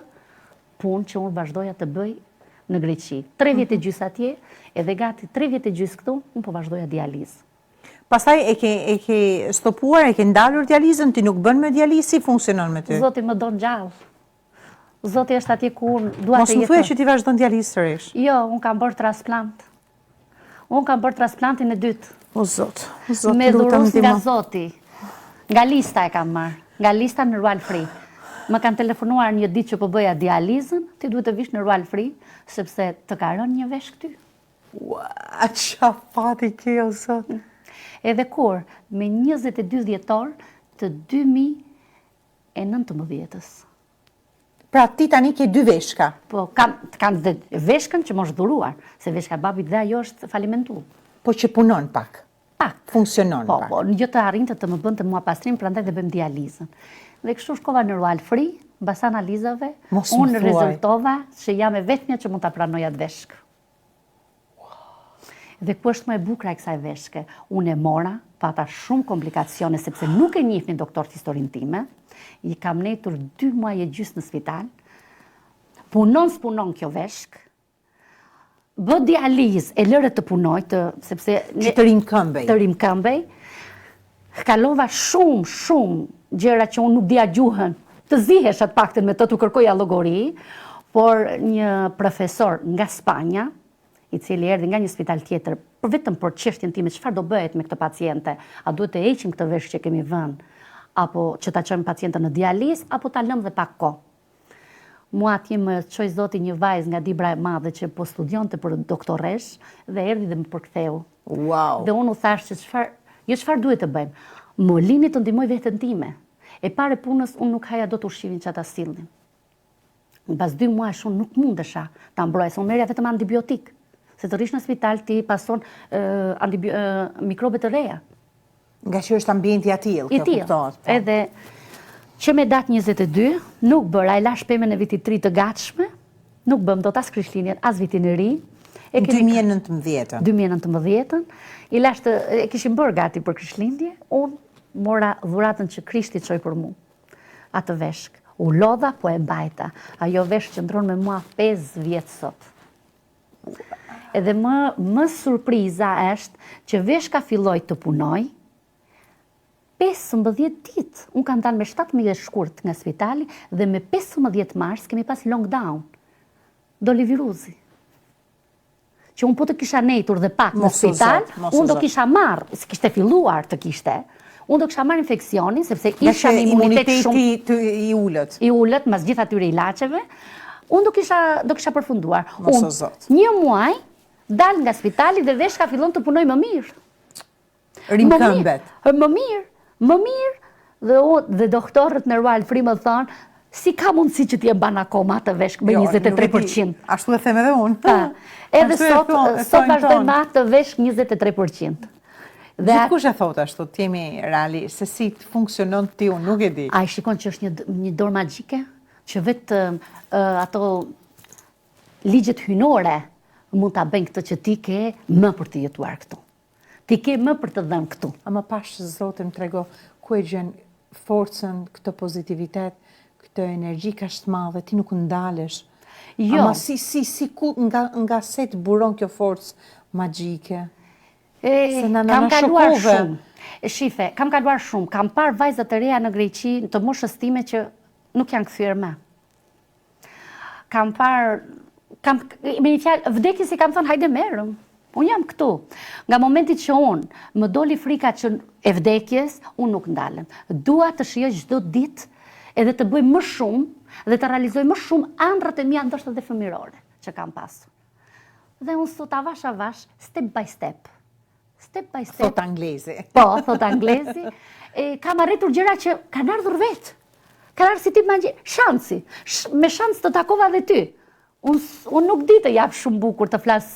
punë që unë vazhdoja të bëj në Greqi. 3 vjet e gjysmë atje, edhe gati 3 vjet e gjysmë këtu, unë po vazhdoja dializën. Pastaj e ke stopuar, e ke ndalur dializën, ti nuk bën me dializë, si funksionon me ty? Zoti më don gjallë. Zoti është atje ku unë dua të jetoj. Mos më thuaj që ti vazhdon dializë sërish. Jo, unë kam bërë transplant. Unë kam bërë transplantin e dytë. O Zot, me dhurus nga Zoti. Nga lista e kam marrë. Nga lista në Royal Free. Më kanë telefonuar një ditë që po bëja dializën, ti duhet të vish në Royal Free, sepse të ka rënë një vesh këty. Ua, qa fati ke, o Zot. Edhe kur, me 22 dhjetor të 2019-ës. Pra ti tani ke 2 veshka? Po, kam dhe veshkën që më është dhuruar, se veshka babit dhe ajo është falimentu. Po që punon pak? Pak. Funksionon pak? Po, një të arrinte të më bënd të mua pastrim, prandaj dhe bëjmë dializën. Dhe kështu shkova në Royal Free, bas analizave, unë rezultova që jam e vetmja që mund të pranoja të veshkë. Dhe ku është më e bukra e kësaj veshke? Unë e mora, pata shumë komplikacione, sepse nuk e njihnin doktorët historinë time, i kam netur 2 muaj e gjysmë në spital, punon kjo veshk, bë dializë e lëre të punoj, sepse... Që të rimkëmbej. Të rimkëmbej. Kalova shumë gjëra që unë nuk dija gjuhën, të zihesh atë pakten me të kërkoja llogori, por një profesor nga Spanja, i cili erdhi nga një spital tjetër, vetëm për çështjen time, çfarë do bëhet me këtë paciente? A duhet të heqim këtë veshk që kemi vënë, apo që ta çojmë pacientën në dializë, apo ta lëmë dhe pak kohë? Mua atje më çoi Zoti një vajzë nga Dibra e Madhe që po studionte për doktoresh dhe erdhi dhe më përktheu. Wow. Dhe unë u thash që çfarë duhet të bëjmë? Më lini të ndihmoj veten time. E pare punës unë nuk haja dot ushqimin që ata sillnin. Mbas 2 muajsh unë nuk mundesha ta mbroja, unë merja vetëm antibiotik. Se të rish në spital ti pason mikrobe të reja. Nga që është ambienti atil, kjo kuptohet. Edhe që me datë 22, nuk bëra, e la shpemën e vitit 3 të gatshme, nuk bëm do të as Krishtlindjen, as vitin e ri. 2019. 2019, e kishim bërë gati për Krishtlindje, unë mora dhuratën që Krishti çoi për mu, atë veshk. U lodha, po e mbajta. Ajo veshk që ndron me mua 5 vjetë sot. Edhe më surpriza është që veshka filloi të punoj 15 ditë. Unë kam dalë me 17 shkurt nga spitali dhe me 15 mars kemi pas lockdown. Doli virusi. Që unë po të kisha nejtur dhe pak në spital, unë do kisha marrë, se kishte filluar të kishte, unë do kisha marrë infeksionin, sepse isha me imunitet shumë... i ullët. I ullët, mas gjithë atyre ilaqeve, unë do kisha përfunduar. Unë, 1 muaj, dal nga spitali dhe veshka fillon të punoj më mirë. Rimkëmbet. Më mirë. Dhe doktorët në Royal Free më thonë, si ka mundësi që t'jem ban akoma të veshk me 23%? Ashtu e them edhe unë. Edhe sot vazhdojmë ma të veshk 23%. Gjithkush e thot ashtu, t'jemi reali, se si të funksionon ti unë, nuk e di. A i shikon që është një dorë magjike, që vetë ato ligjet hynore mund t'a bëjnë këtë që ti ke më për të jetuar këtu. Ti ke më për të dhënë këtu. A më pash Zotin më trego ku e gjen forcën, këtë pozitivitet, këtë energji ka shtë madhe, ti nuk ndalesh. Jo. Ama si ku nga se të buron kjo forcë magjike? Kam kaluar shumë. Shife, kam kaluar shumë. Kam parë vajzat e reja në Greqi të moshës time që nuk janë kthyer më. Kam parë, me një fjalë, vdekjes i kam thënë hajde merrem. Unë jam këtu. Nga momenti që unë më doli frika që e vdekjes, unë nuk ndalem. Dua të shijoj çdo ditë edhe të bëj më shumë dhe të realizoj më shumë ëndrat e mia ndoshta dhe fëmirore që kam pasur. Dhe unë sot avash, step by step. Step by step. Thot anglezi. Po, thot anglezi. Kam arritur gjëra që kanë ardhur vetë. Kanë ardhur si ti imagji, shansi. Me shans të takova dhe ty. Unë nuk di të jap shumë bukur të flas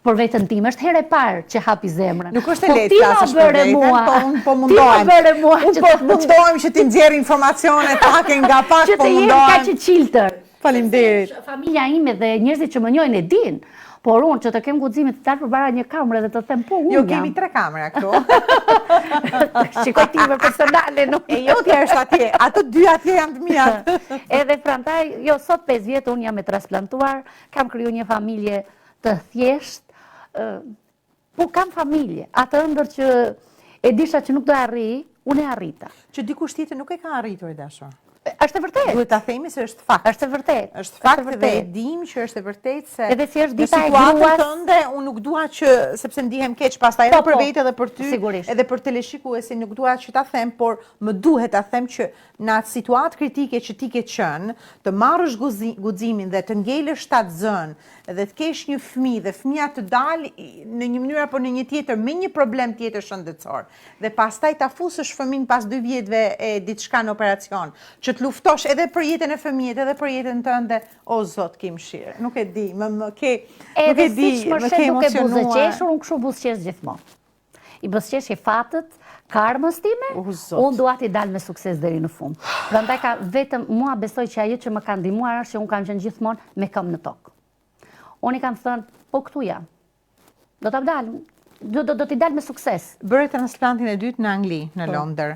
për veten time. Është herë e parë që hapi zemrën. Nuk është e lehtë flasësh për veten, po unë po mundohem. Ti më bëre mua. Unë po mundohem që ti nxjerr informacione pak nga pak, që po të mundohem. Kaq i çiltër. Faleminderit. Familja ime dhe njerëzit që më njohin e din. Por unë që të kem guximin të dalë përpara një kamre dhe të them po unë Jo, kemi 3 kamera këtu. Shikoj time personale, nuk. E jo t'ja është atje, ato 2 atje janë të mia. Edhe prandaj, jo, sot 5 vjetë unë jam e transplantuar, kam kriju një familje të thjesht, po kam familje. Atë ëndër që e disha që nuk do arri, unë e arrita. Që dikush tjetër nuk e ka arritur e dashur. Është e vërtet. Duhet ta themi se është fakt. Është e vërtet. Është fakt dhe e dim që është e vërtet se edhe si është dita e situatën gruas tënde unë nuk dua që sepse ndihem keq pastaj edhe për vete edhe për ty, sigurisht. edhe për teleshikuesin nuk dua që ta them, por më duhet ta them që në atë situatë kritike që ti ke qenë, të marrësh guximin dhe të ngelësh shtatzën dhe të kesh një fëmijë dhe fëmia të dalë në një mënyrë apo në një tjetër me një problem tjetër shëndetësor dhe pastaj ta fusësh fëmin pas 2 vjetëve e diçka në operacion, që të luftosh edhe për jetën e fëmijët, edhe për jetën tënde, o Zot ke mëshirë. Nuk e di, më ke edhe nuk e di, siç më më shet ke duke emocionuar. buzëqeshur, unë kështu buzëqesh gjithmonë. I buzëqesh i fatët, karmës time, unë dua t'i dalë me sukses deri në fund. Prandaj ka vetëm mua besoj që ajo që më ka ndihmuar është që unë kam qenë gjithmonë me këmbë në tokë. Unë i kam thënë, po këtu jam. Do t'a dalë, do t'i dalë me sukses. Bëre transplantin e dytë në Angli, në Londër.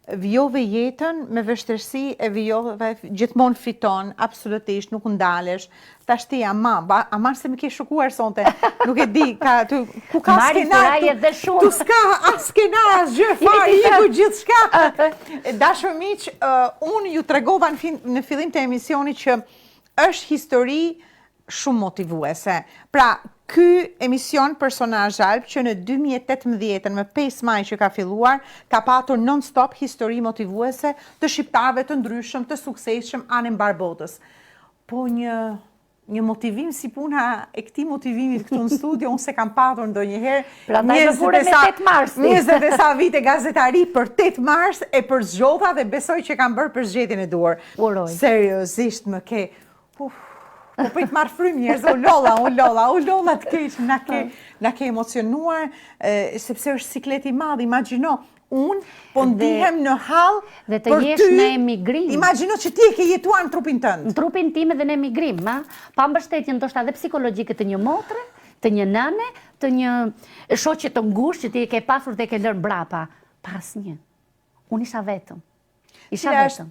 Vjove jetën me vështirësi e vjove gjithmonë fiton, absolutisht, nuk ndalesh. Tash ti ama se më ke shokuar sonte, nuk e di, ku ka skenar, tu s'ka as skenar, as gjë fare, iku gjithçka. Dashur miq, unë ju tregova në fillim të emisionit që është histori shumë motivuese. Pra, ky emision Personazh Alb që në 2018 më 5 maj që ka filluar, ka patur non-stop histori motivuese të shqiptarëve të ndryshëm, të suksesshëm anë mbar botës. Po një motivim si puna e këtij motivimit këtu në studio, unë se kam patur ndonjëherë. Prandaj më vure me 8 mars. 20 e sa vite gazetari për 8 mars e për zgjodha dhe besoj që kam bërë për zgjedhjen e duhur. Uroj. Seriozisht më ke. Po prit marrë frymë njerëz, u lolla të keq, na ke emocionuar, sepse është siklet i madh, imagjino, unë po ndihem në hall dhe të jesh në emigrim. Imagjino që ti e ke jetuar në trupin tënd. Në trupin tim edhe në emigrim, pa mbështetje ndoshta edhe psikologjike të një motre, të një nëne, të një shoqe të ngushtë që ti e ke pasur dhe e ke lënë brapa. Pa asnjë. Unë isha vetëm. Isha vetëm.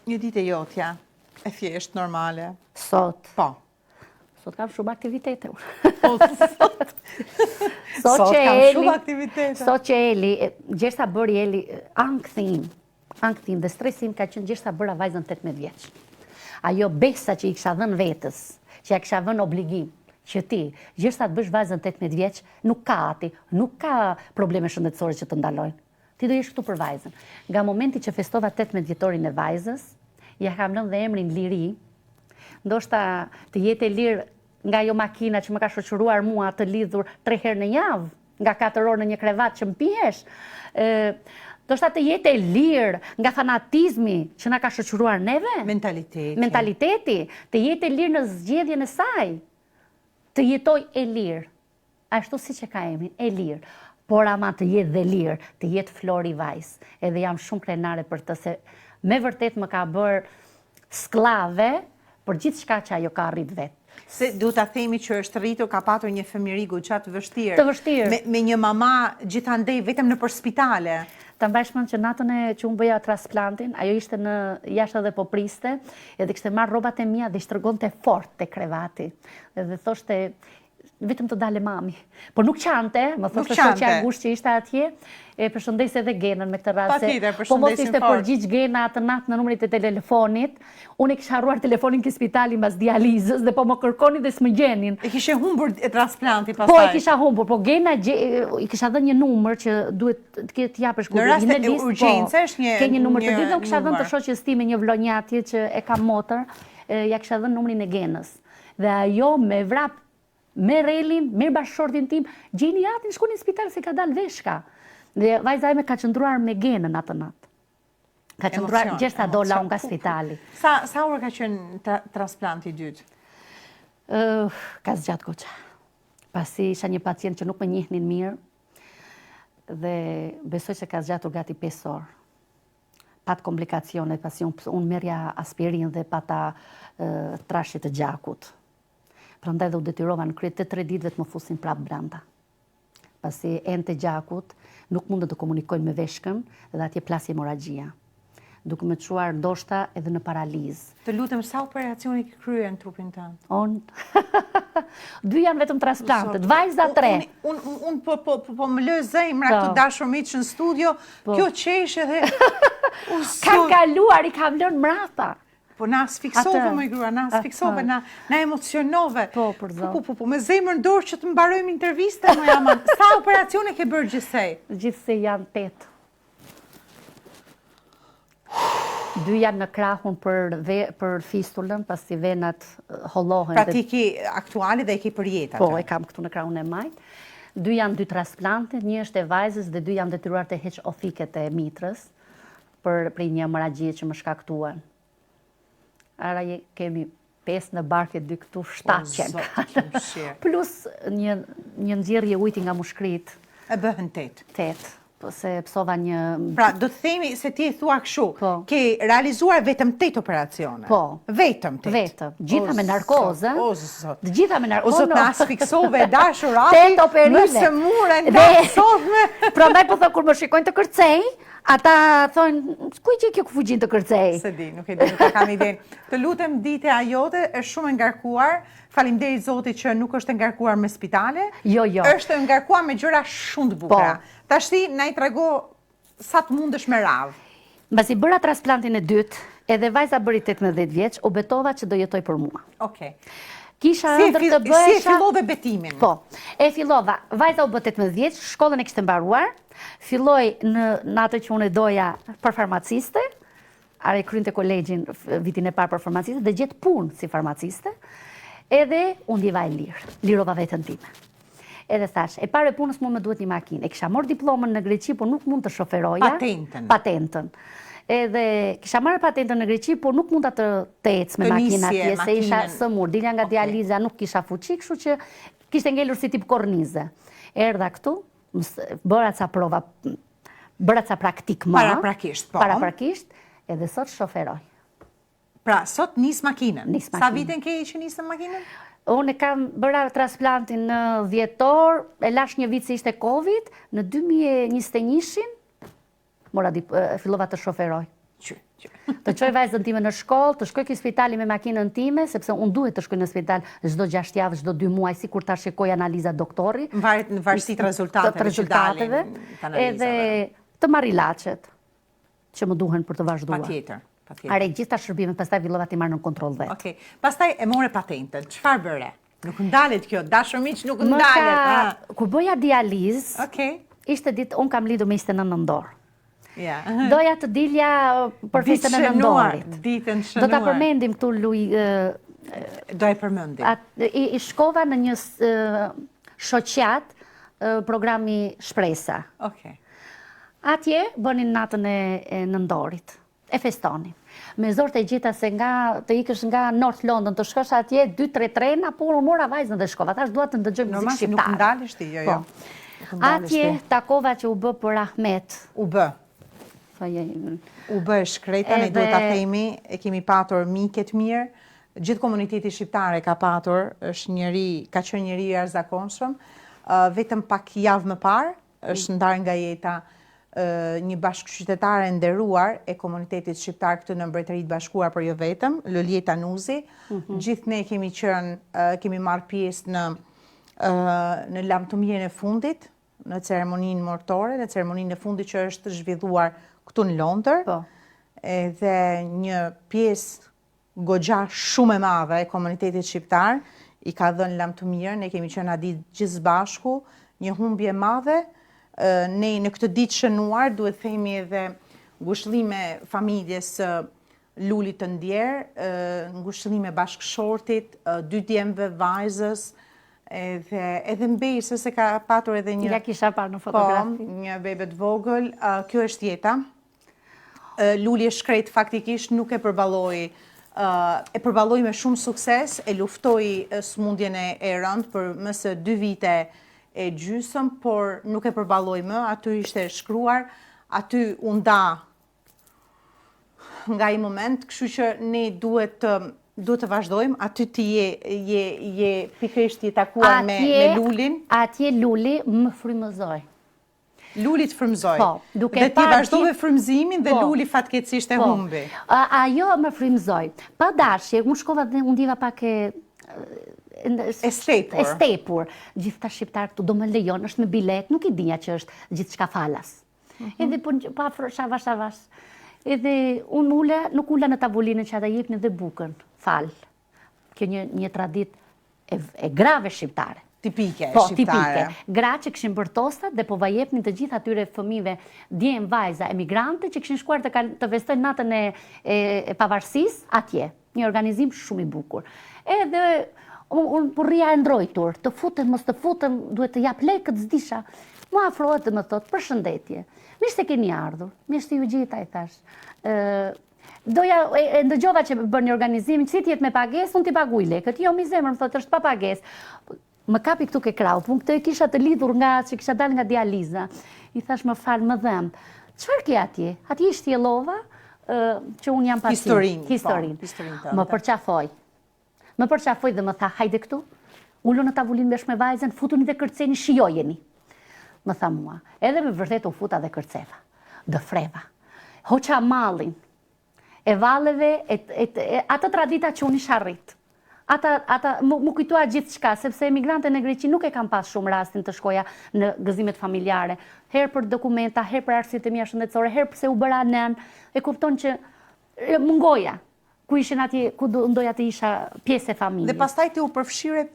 Një ditë e jotja. E thjesht, normale. Sot. Po. Sot kam shumë aktivitete. Sot kam shumë aktivitete. Sot që Eli, gjeshta bëri Eli, ankthim dhe stresim ka qenë gjeshta bëra vajzën 18 vjeç. Ajo besa që i kisha dhënë vetës, që ja kisha vënë obligim, që ti, gjeshta të bësh vajzën 18 vjeç, nuk ka probleme shëndetësore që të ndalojnë. Ti do jesh këtu për vajzën. Nga momenti që festova 18 vjetorin e vajzës, ja kam lënë dhe emrin Liri, ndoshta të jetë e lirë nga jo makina që më ka shoqëruar mua të lidhur 3 herë në javë, nga 4 orë në një krevat që më pihesh, Do shta të jetë e lirë nga fanatizmi që na ka shoqëruar neve. Mentaliteti. Të jetë e lirë në zgjedhjen e saj. Të jetoj e lirë. Ashtu si që ka emrin, e lirë. Por ama të jetë dhe lirë, të jetë Flori vajs. Edhe jam shumë krenare për të se me vërtet më ka bërë sklave për gjithë shka që ajo ka rrit vetë. Se du të themi që është rritur, ka patur një fëmijëri goxha të vështirë. Të vështirë. Me një mama gjithandej vetëm në për spitale. Ta mbajshmën që natën e që unë bëja transplantin, ajo ishte në jashtë dhe po priste, edhe kishte marrë rrobat e mia dhe shtrëgonte fort te krevati. Edhe thoshte vetëm të dale mami. Por nuk qante, më thoshte shoqja e ngushtë që ishte atje, e përshëndes edhe Genën me këtë radhë. Po mos ishte përgjigj Gena atë natë në numrit e telefonit, unë e kisha harruar telefonin ke spitali mbas dializës dhe po më kërkonin dhe s'më gjenin. E kishe humbur transplanti pastaj. Po e kisha humbur, po Gena i kisha dhënë një numër që duhet të japësh kur në rast të urgjencës ke një numër të dytë, kisha dhënë të shoqës time një vlonjatje që e ka motër, ja kisha dhënë numrin e Genës. Dhe ajo me vrap me relin, me bashkëshortin tim, gjeni atin, shkoni në spital se ka dalë veshka. Dhe vajza ime ka qëndruar me Genën atë natë. Ka qëndruar gjeshta dola unë nga spitali. Sa orë ka qenë transplanti dytë? Ka zgjatë goxha. Pasi isha një pacient që nuk me njihnin mirë dhe besoj që ka zgjatur gati 5 orë. Pat komplikacione, pasi unë merja aspirin dhe pata trashit të gjakut. Prandaj dhe u detyrova në kryet të 3 ditëve të më fusin prapë brenda. Pasi enë të gjakut nuk mundet të komunikojnë me veshkën dhe atje plasi hemorragjia. Duke më çuar ndoshta edhe në paralizë. Të lutem, sa operacioni ke kryer në trupin tënd? Unë 2 janë vetëm transplantet, vajza 3. Unë po më lë zemra këtu dashur miq në studio, kjo qeshë dhe kam kaluar, i kam lënë mrapa. Po na sfiksove më grua, na sfiksove, na emocionove. Po, për zot. Po, me zemrën dorë që të mbarojmë intervistën, më jaman. Sa operacione ke bërë gjithsej? Gjithsej janë 8. 2 janë në krahun për fistulën, pasi venat hollohen. Pra ti ki aktuali dhe i ki për jetë atë? Po, e kam këtu në krahun e majt. 2 janë 2 transplante, 1 është e vajzës dhe 2 janë detyruar të heq ofiket e mitrës për një hemorragjie që më shkaktuan. Ara kemi 5 në barke, 2 këtu, 7 qenë. Plus një nxjerrje ujti nga mushkrit. E bëhen 8. 8. Se psova një... Pra, do të themi se ti e thua kështu, ke realizuar vetëm 8 operacione? Po. Vetëm 8? Vetëm. Gjitha me narkozë. O, zot. Gjitha me narkozë. O, zot, na asfiksove, dashur, api, më së muren, da sotme. Pra, ndaj po thë, kur më shikojnë të kërcej, ata thonë, kuj që kjo këfugjin të kërcej? Se di, nuk e di, nuk e kam iden. Të lutem, dite a jote, është shumë ngarkuar, faleminderit Zotit që nuk është ngarkuar me spitale, është ngarkuar me gjëra shumë të bukura. Tashti, na i trego sa të mundesh me radhë. Mbasi bëra transplantin e dytë, edhe vajza bëri 18 vjeç, u betova që do jetoj për mua. Okej. Kisha ëndër të bëhesha... Si e fillove betimin? Po, e fillova. Vajza u bë 18 vjeç, shkollën e kishte mbaruar, filloj në atë që unë doja për farmaciste, are krynte kolegjin vitin e parë për farmaciste, dhe gjetë punë si farmaciste, edhe unë ndjeva e lirë, lirova vetën time. Edhe thash, e pare punës mu me duhet një makinë. E kisha morë diplomën në Greqi, por nuk mund të shoferoja. Patentën. Edhe kisha marrë patentën në Greqi, por nuk mund të ecë me makinë atje, se isha sëmur, dilja nga dializa, nuk kisha fuqi, kështu që kishte ngelur si tip kornize. Erdha këtu, bëra ca prova, bëra ca praktik më. Paraprakisht, edhe sot shoferoj. Pra, sot nis makinën? Nis makinën. Sa viten ke që nisën makinën? Unë kam bëra transplantin në 10 orë, e lash një vit se ishte Covid, në 2021-shin, fillova të shoferoj. Të qoj vajzën time në shkollë, të shkoj këj spitali me makinën time, sepse unë duhet të shkoj në spital çdo 6 javë, çdo 2 muaj, si kur ta shikoj analiza doktori. Në varësi të rezultateve. Edhe të marr ilacet që më duhen për të vazhduar. Patjetër. Are gjitha shërbimet, pastaj villova ti marrë në kontroll vetë. Okej. Pastaj e more patentën. Çfarë bëre? Nuk ndalet kjo, dashur miq, nuk ndalet. Kur bëja dializë, ishte ditë, unë kam lidur me 29 nëndor. Doja të dilja për festën e nëndorit. Ditën shënuar. Do ta përmendim këtu Luj. Do e përmendim. I shkova në një shoqat programi Shpresa. Okej. Atje bënin natën e nëndorit, e festonin. Me zorë të gjitha se të ikësh nga North London, të shkosh atje 2-3 trena, po unë mora vajzën dhe shkova. Tash duat të ndëgjoj muzikë shqiptare. Nuk ndalesh ti, jo. Atje takova që u bë për Ahmet. U bë. U bë e shkreta, ne duhet ta themi, e kemi patur miket mirë, gjithë komuniteti shqiptar e ka patur, ka qenë njeri i jashtëzakonshëm, vetëm pak javë më parë, është ndarë nga jeta një bashkëqytetare nderuar e komunitetit shqiptar këtu në Mbretëritë Bashkuara, por jo vetëm, Lëlieta Nuzi. Gjithë ne kemi marrë pjesë në lamtumjen e fundit, në ceremoninë mortore, në ceremoninë e fundit që është zhvilluar këtu në Londër. Dhe një pjesë goxha shumë e madhe e komunitetit shqiptar i ka dhënë lamtumjen, ne kemi qenë atje gjithë bashku, një humbje e madhe. Ne në këtë ditë shënuar duhet themi edhe ngushëllime familjes Lulit të ndjerë, ngushëllime bashkëshortit, 2 djemve vajzës, edhe mbesë se ka patur edhe një... Ja kisha parë në fotografi. Një bebet vogël, kjo është jeta. Luli e shkret faktikisht nuk e përballoi me shumë sukses, e luftoi sëmundjen e rëndë për më së 2 vite e gjysëm, por nuk e përballoi më, aty ishte shkruar, aty u nda nga i moment, kështu që ne duhet të vazhdojmë, aty ti je pikërisht i takuar me Lulin. Atje Luli më frymëzoi. Luli të frymëzoi. Po, duke dhe ti vazhdove frymëzimin dhe Luli fatkeqësisht e humbi. Ajo më frymëzoi. Pa dashje, unë shkova dhe unë ndiva pak e stepur. Gjithta shqiptar këtu do më lejon, është me bilet, nuk i dinja që është gjithë shka falas. Edhe pa shavash. Edhe unë nuk ula në tavolinën që ata jepnin dhe bukën, falë. Kjo një tradit e grave shqiptare. Tipike shqiptare. Tipike. Gra që këshin bërë tostat dhe po vajepnin të gjithë atyre fëmive, djemë, vajza, emigrante, që këshin shkuar të vestojnë natën e pavarësisë atje. Një organizim shumë i bukur. Edhe unë përria e ndrojtur, të futem, mos të futem, duhet të jap lekët, zdisha. Mu afrohet dhe më thotë, përshëndetje. Mirë se keni ardhur, mirë se ju gjitha, i thash. Doja, ndëgjova që bërë një organizim, që si tjetë me pagesë, unë t'i paguj lekët. Jo, mi zemër, më thotë, është pa pagesë. Më kapi këtu ke krau, unë këtë e kisha të lidhur nga, që kisha dal nga dializa. I thash, më falë, më dhemë. Qëfar ke atje? Atje ishtë jelova, që unë jam pacient. Historinë. Më përqafoj. Më përqafoj dhe më tha, hajde këtu, ullu në tavullin besh me vajzen, futuni dhe kërceni, shijojeni. Më tha mua, edhe me vërtet u futa dhe kërceva, dë freva. Hoqa mallin, e valeve, atë tradita që unë isha rrit. Ata mu kujtua gjithë shka, sepse emigrante në Greqi nuk e kam pas shumë rastin të shkoja në gëzimet familjare. Herë për dokumenta, herë për arsyet e mia shëndetësore, herë pëse u bëra nën, e kupton që mungoja. Ku ishin atje, ku ndoja të isha pjesë e familjes. Dhe pastaj ti u përfshire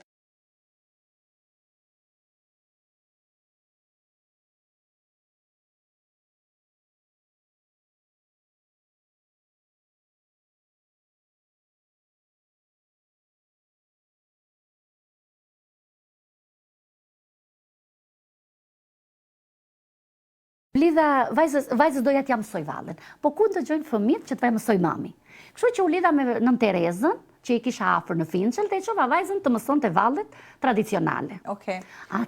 Lidha, vajzës doja t'ja mësoj vallën, po ku të gjojnë fëmijët që t'vaj mësoj mami. Kështu që u lidha me nën Terezën, që i kisha afër në Finqël, dhe i qova vajzën të mëson të vallet tradicionale. Okej.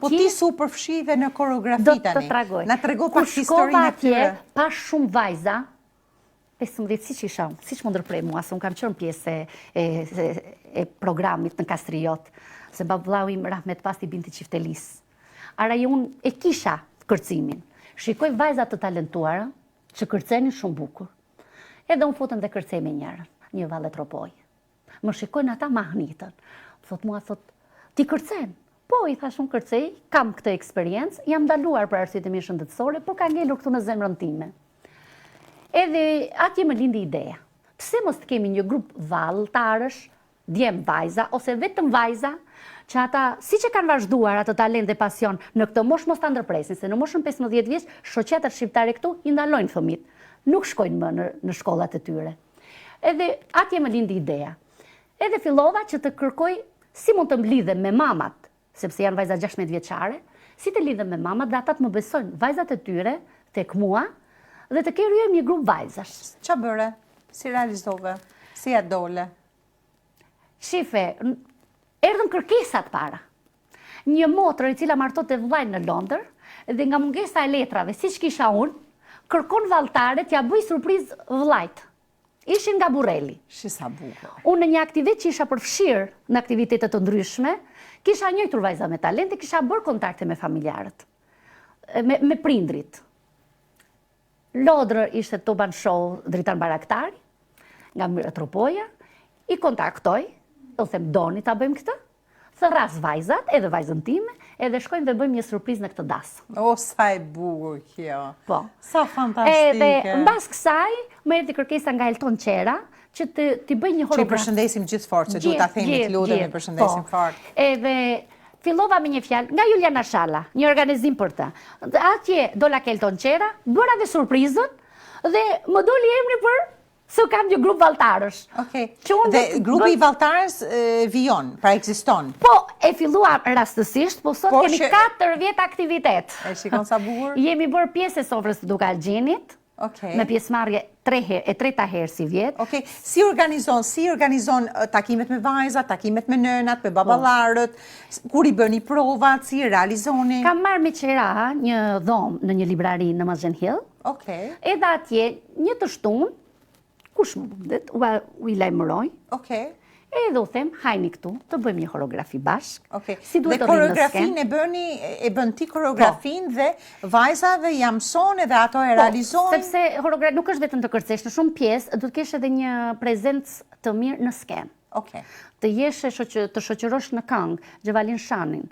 Po ti su përfshi dhe në koreografi tani. Do të tragoj. Na trego pak historinë e tyre. Pa shumë vajza, 15 si që isha, si që më ndërprej mua, se unë kam qënë pjesë e programit në Kastriot, se babullau im Rahmet Pasti binti Qiftelis. Ara unë e kisha kërcimin. Shikoj vajzat të talentuara, që kërcenin shumë bukur. Edhe unë futën dhe kërcej me njërën, një vallet ropoj. Më shikojnë ata mahnitën. Thot mua, ti kërcen? Po, i thash unë kërcej, kam këtë eksperiencë, jam ndaluar për arsyet e mi shëndetësore, por ka ngelur këtu në zemrën time. Edhe atje më lindi ideja. Pse mos të kemi një grup vallëtarësh, djem vajza, ose vetëm vajza, që ata, si që kanë vazhduar atë talent dhe pasion, në këtë mosh mos të ndërpresin, se në moshën 15 vjeç, shoqetat shqiptare këtu i ndalojnë fëmit. Nuk shkojnë më në shkollat e tyre. Edhe atje më lindi ideja. Edhe fillova që të kërkoj si mund të mblidhe me mamat, sepse janë vajza 16 vjeçare, si të lidhe me mamat dhe ata të më besojnë, vajzat e tyre tek mua dhe të krijojmë një grup vajzash. Qa bëre? Si realizove? Si ja dole? Shife, erdhën kërkesat para. Një motrë e cila martohet e vllajin në Londër dhe nga mungesa e letrave, siç kisha unë, kërkon valltare t'ja bëj surprizë vllajt. Ishin nga Burreli. Shi sa bukur. Unë në një aktivitet që isha përfshirë në aktivitetet të ndryshme, kisha njëjtur vajza me talente, kisha bërë kontakte me familjarët, me prindrit. Lodrë ishte Toban Show, Dritan Baraktari, nga Metropoja, i kontaktoj, do them doni ta bëjmë këtë, thërras vajzat, edhe vajzën time, edhe shkojmë dhe bëjmë një surprizë në këtë dasë. O, sa e bukur kjo. Po. Sa fantastike. Edhe mbas kësaj, më erdhi kërkesa nga Elton Qera, që t'i bëj një Që i horografi. përshëndesim gjithë fort, se duhet ta themi të lutem, i përshëndesim fort. Edhe fillova me një fjalë nga Juliana Shalla, një organizim për të. Atje dola Elton Qera, bëra dhe surprizën dhe më doli emri për se kam një grup valltarësh. Okej. Dhe grupi i valltarës vijon, pra ekziston. Po, e filluam rastësisht, po sot kemi 4 vjet aktivitet. E shikon sa bukur? Jemi bërë pjesë e sofrës të Dukalgjinit, me pjesëmarrje e treta herë si vjet. Okej, si organizon takimet me vajzat, takimet me nënat, me baballarët, kur i bëni provat, si i realizoni? Kam marrë me qera një dhomë në një librari në Mazhen Hill. Okej. Edhe atje një të shtunë, kush më bundet, u i lajmëroj. Okej. Edhe u them, hajni këtu, të bëjmë një koreografi bashk. Si duhet të rrinë në sken? E bën ti koreografin dhe vajzave jam mëson edhe ato e realizojnë? Sepse nuk është vetëm të kërcesh, në shumë pjesë, du të kesh edhe një prezencë të mirë në sken. Të jesh të shoqërosh në këngë, Gjevalin Shanin,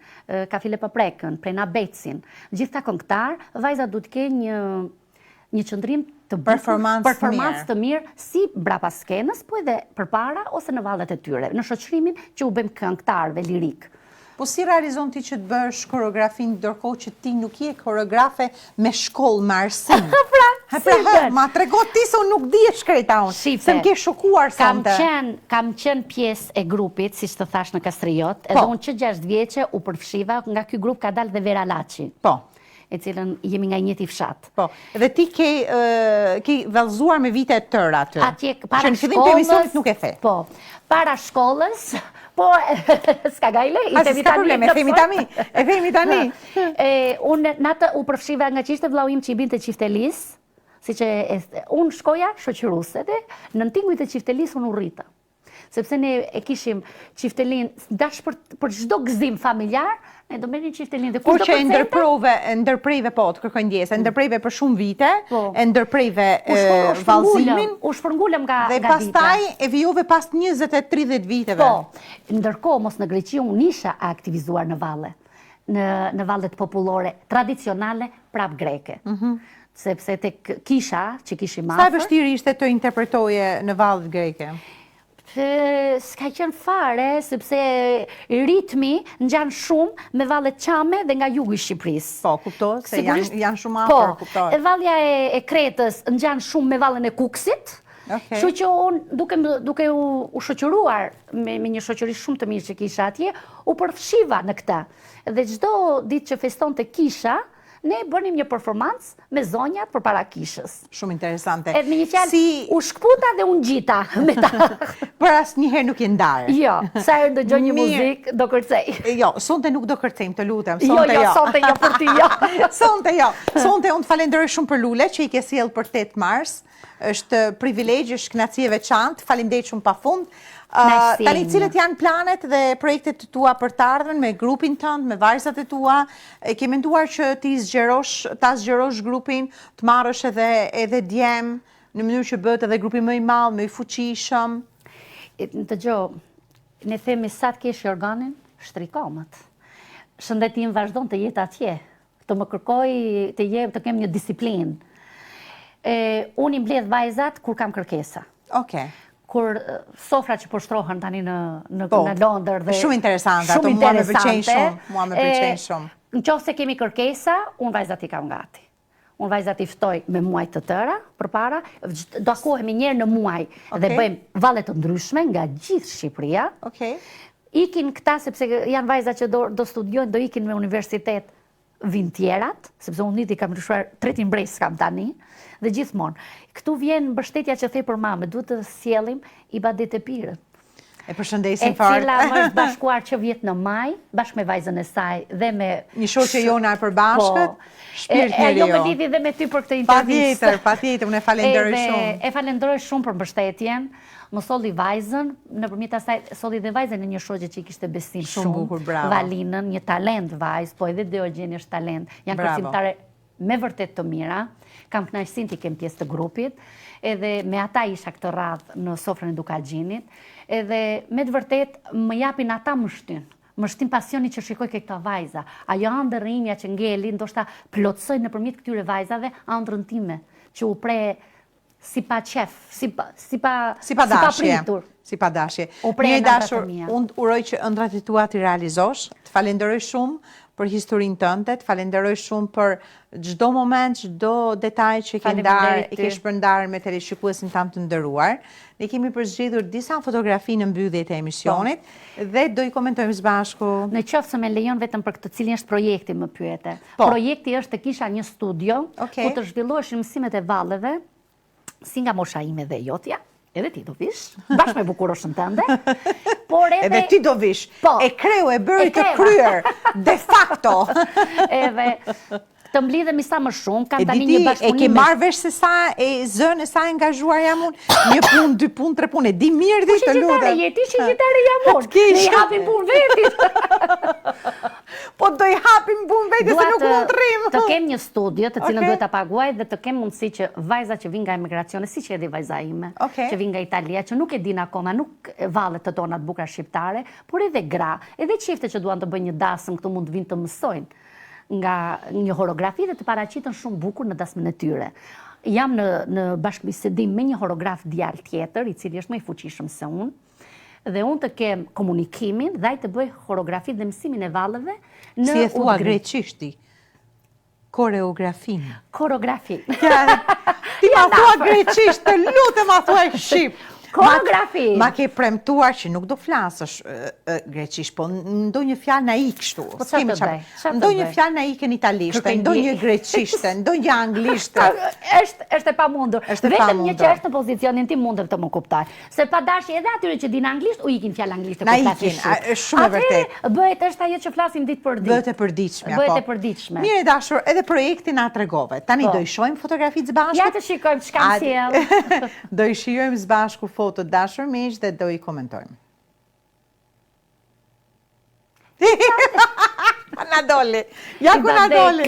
Kafile Paprekën, Prena Becin, gjithë ta këngëtar, vajza du të ke një qëndrim të performancë të mirë, si brapa skenës, po edhe përpara ose në vallet e tyre, në shoqërimin që u bëjmë këngëtarëve lirik. Po si realizon ti që të bësh koreografin, ndërkohë që ti nuk je koreografe me shkollë, me arsim? Ma trego ti se unë nuk di e shkreta unë, se më ke shokuar sonte. Kam qenë pjesë e grupit, si që të thash në Kastriot, edhe unë që 6 vjeqe u përfshiva, nga ky grup ka dalë dhe Vera Laçi. Po. E cilën jemi nga njëti fshat. Po, dhe ti ke vallëzuar me vite të tëra aty. Atje, para shkollës... Që në fillim të emisionit nuk e the. Po, para shkollës, po, s'ka gajle, i themi s'ka problem, e themi tani. Unë natë u përfshiva nga që ishte vllau im që i binte Qiftelis, si që unë shkoja shoqëruse dhe në tinguj të Qiftelis unë u rrita. Sepse ne e kishim Qiftelin dash për çdo gëzim familjar, ne do merrin Qiftelin dhe kur që ndërprejve po, të kërkoj ndjesë, ndërprejve për shumë vite, ndërprejve vallëzimin, u shpërngulëm nga dhe pastaj e vijove pas 20-30 viteve. Po, ndërkohë mos në Greqi unë isha aktivizuar në valle, në vallet popullore tradicionale prap greke. Sepse tek kisha që kishim afër. Sa e vështirë ishte të interpretoje në vallet greke? S'ka qenë fare, sepse ritmi ngjan shumë me vallet Çame dhe nga jugu i Shqipërisë. Po, kuptohet, se janë shumë afër, kuptohet. Po, vallja e Kretës ngjan shumë me vallën e Kuksit, kështu që unë duke u shoqëruar me një shoqëri shumë të mirë që kisha atje, u përfshiva në këtë. Dhe çdo ditë që festonte kisha, ne bënim një performancë me zonjat për para kishës. Shumë interesante. Edhe me një fjalë, u shkputa dhe unë gjita me ta. Për asnjëherë nuk je ndarë. Jo, sa herë dëgjoj një muzikë, do kërcej. Jo, sonte nuk do kërcejmë, të lutem. Jo, sonte jo për ti, jo. Sonte jo. Sonte unë të falenderoj shumë për Lule, që i ke sjellë për 8 mars. Është privilegj, është kënaqësi e veçantë. Faleminderit shumë pafund. Tani cilët janë planet dhe projektet të tua për të ardhmen me grupin tënd, me vajzat e tua? Ke menduar që ta zgjerosh grupin, të marrësh edhe djem, në mënyrë që bëhet edhe grupi më i madh, më i fuqishëm? Dëgjoj, ne themi sa të kesh organin, shtrikomët. Shëndetim vazhdon të jetë atje, të më kërkoj të kem një disiplinë. Unë i mbledh vajzat kur kam kërkesa. Okej. Kur sofra që përshtrohen tani në Londër dhe... Shumë interesante, ato mua me pëlqejnë shumë. Në qoftë se kemi kërkesa, unë vajzat i kam gati. Unë vajzat i ftoj me muaj të tëra, përpara, do akohemi njerë në muaj dhe bëjmë vallet të ndryshme nga gjithë Shqipëria. Ikin këta, sepse janë vajzat që do studiojnë, do ikin me universitet vinë tjerat, sepse unë niti kam ndryshuar 3 mbres kam tani, dhe gjithmonë. Këtu vjen mbështetja që the për mame, duhet të sjellim Ibadet e Pirët. E përshëndesim fort. E cila më është bashkuar që vjet në maj, bashkë me vajzën e saj dhe me... Një shoqe jona e përbashkët, shpirt njeriu. Jo me lidhje dhe me ty për këtë intervistë. Patjetër, unë e falenderoj shumë. E falenderoj shumë për mbështetjen. Më solli vajzën, nëpërmjet asaj solli dhe vajzën e një shoqe që i kishte besim shumë. Bukur, bravo. Valinën, një talent vajzë, po edhe Deogjen është talent. Janë kërcimtare me vërtet të mira. Kam kënaqësinë të kem pjesë të grupit, edhe me ata isha këtë radhë në sofrën e Dukagjinit, edhe me të vërtet më japin ata më shtin pasioni që shikoj ke këta vajza. Ajo ëndër rinja që ngeli, ndoshta plotësoj nëpërmjet këtyre vajzave ëndrrën time, që u pre si pa qef, si pa pritur. Si pa dashje. Një dashur, unë uroj që ëndrat e tua t'i realizosh, të falenderoj shumë për historinë tënde, të falenderoj shumë për çdo moment, çdo detaj që ke shpërndar me teleshikuesin tam të nderuar. Ne kemi përzgjedhur disa fotografi në mbyllje të emisionit dhe do i komentojmë së bashku. Në qoftë se më lejon vetëm për këtë cilin është projekti, më pyete. Projekti është të kisha një studio ku të zhvilloheshin mësimet e valleve, si nga mosha ime dhe jotja. Edhe ti do vish, bashkë me bukuroshën tënde. Edhe ti do vish, e kreu e bëri të kryer, de facto. Edhe të mblidhemi sa më shumë, kam tani një bashkëpunim. E ke marrë vesh se sa e zënë, sa e angazhuar jam unë, 1 punë, 2 punë, 3 punë, e di mirë dhe të lutem. Ti që gjitare jam unë, ne i hapim punë vetit. Po do i hapim punë vetit se nuk mund të rrim. Të kem një studio të cilën duhet ta paguaj dhe të kem mundësi që vajza që vinë nga emigracione, si që edhe vajza ime, që vinë nga Italia, që nuk e din akoma, nuk vallet të tona të bukura shqiptare, por edhe gra, edhe qifte që duan të bëjnë një dasëm këtu mund të vinë të mësojnë nga një horografi dhe të paraqiten shumë bukur në dasmën e tyre. Jam në bashkëbisedim me një horograf djalë tjetër, i cili është më i fuqishëm se unë, dhe unë të kem komunikimin dhe ai të bëj horografit dhe mësimin e valleve në si e thua greqishti. Koreografin. Koreografin. Ti ma thua greqisht, të lutem ma thua shqip. Koreografi. Ma ke premtuar që nuk do flasësh greqisht, po ndonjë fjalë na ik kështu. Ndonjë fjalë na ikën italisht, ndonjë greqishte, ndonjë anglishte. Është e pamundur. Vetëm një që është në pozicionin tim mundet të më kuptoj. Se pa dashje edhe atyre që dinë anglisht, u ikin fjalë anglishte kur flasin. Na ikin, është shumë e vërtetë. Bëhet është ajo që flasim ditë për ditë. Bëhet e përditshme apo. Bëhet e përditshme. Mirë dashur, edhe projektin na tregove. Tani do i shohim fotografitë së bashku. Ja të shikojmë ç'kam sjell. Do i shijojmë së bashku foto dashur miq dhe do i komentojmë. Na doli. Ja ku na doli.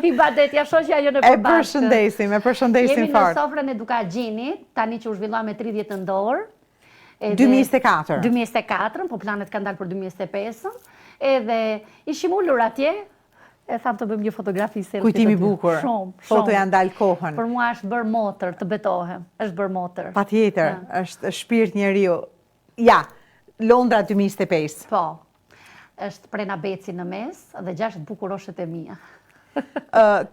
Ibadetja shoqja jo në përbashkë. E përshëndesim fort. Jemi në sofrën e Dukagjinit, tani që u zhvillua me 30 nëntor. 2024. 2024, po planet kanë dalë për 2025. Edhe ishim ulur atje. E tham të bëjmë një fotografi selfie. Kujtimi bukur. Shumë. Foto janë dalë kohën. Për mua është bërë motër, të betohem. Është bërë motër. Patjetër, është shpirt njeriu. Ja, Londra 2025. Po. Është Prena Beci në mes dhe 6 bukuroshet e mia.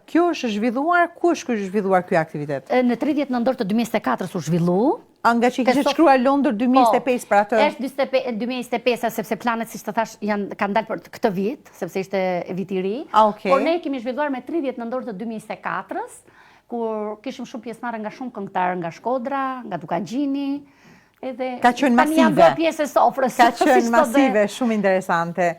Kjo është zhvilluar, ku është zhvilluar ky aktivitet? Në 30 nëntor të 2024 u zhvillu. Nga që i kështë shkruar Londër 2025 për atë? Është 2025, sepse planet, si të thash, kanë dalë për këtë vit, sepse ishte vit i ri. Por ne kemi zhvilluar me 30 nëntor të 2024, kur kishim shumë pjesëmarrë nga shumë këngëtarë nga Shkodra, nga Dukagjini, edhe ka qenë masive. Tani janë bërë pjesë e sofrës. Ka qenë masive, shumë interesante.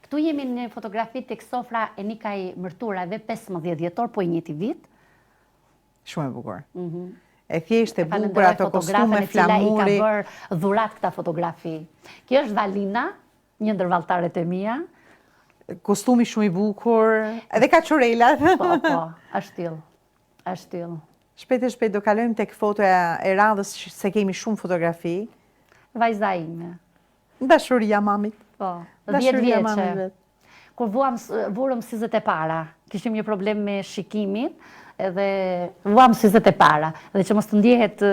Këtu jemi në fotografi tek sofra e Nikaj Mërtura dhe 15 dhjetor, po i njëjti vit. Shumë e bukur. E thjesht e bukur ato kostume flamuri. I ka bërë dhurat këta fotografi. Kjo është Valina, një ndër valltaret e mia. Kostumi shumë i bukur, edhe ka çorelat. Po, është tillë. Është tillë. Shpejt do kalojmë tek fotoja e radhës se kemi shumë fotografi. Vajza ime. Dashuria mamit. Po, 10 vjeçe. Kur vurëm syzet e para, kishim një problem me shikimin, edhe vuam syzet e para, dhe që mos të ndjehet,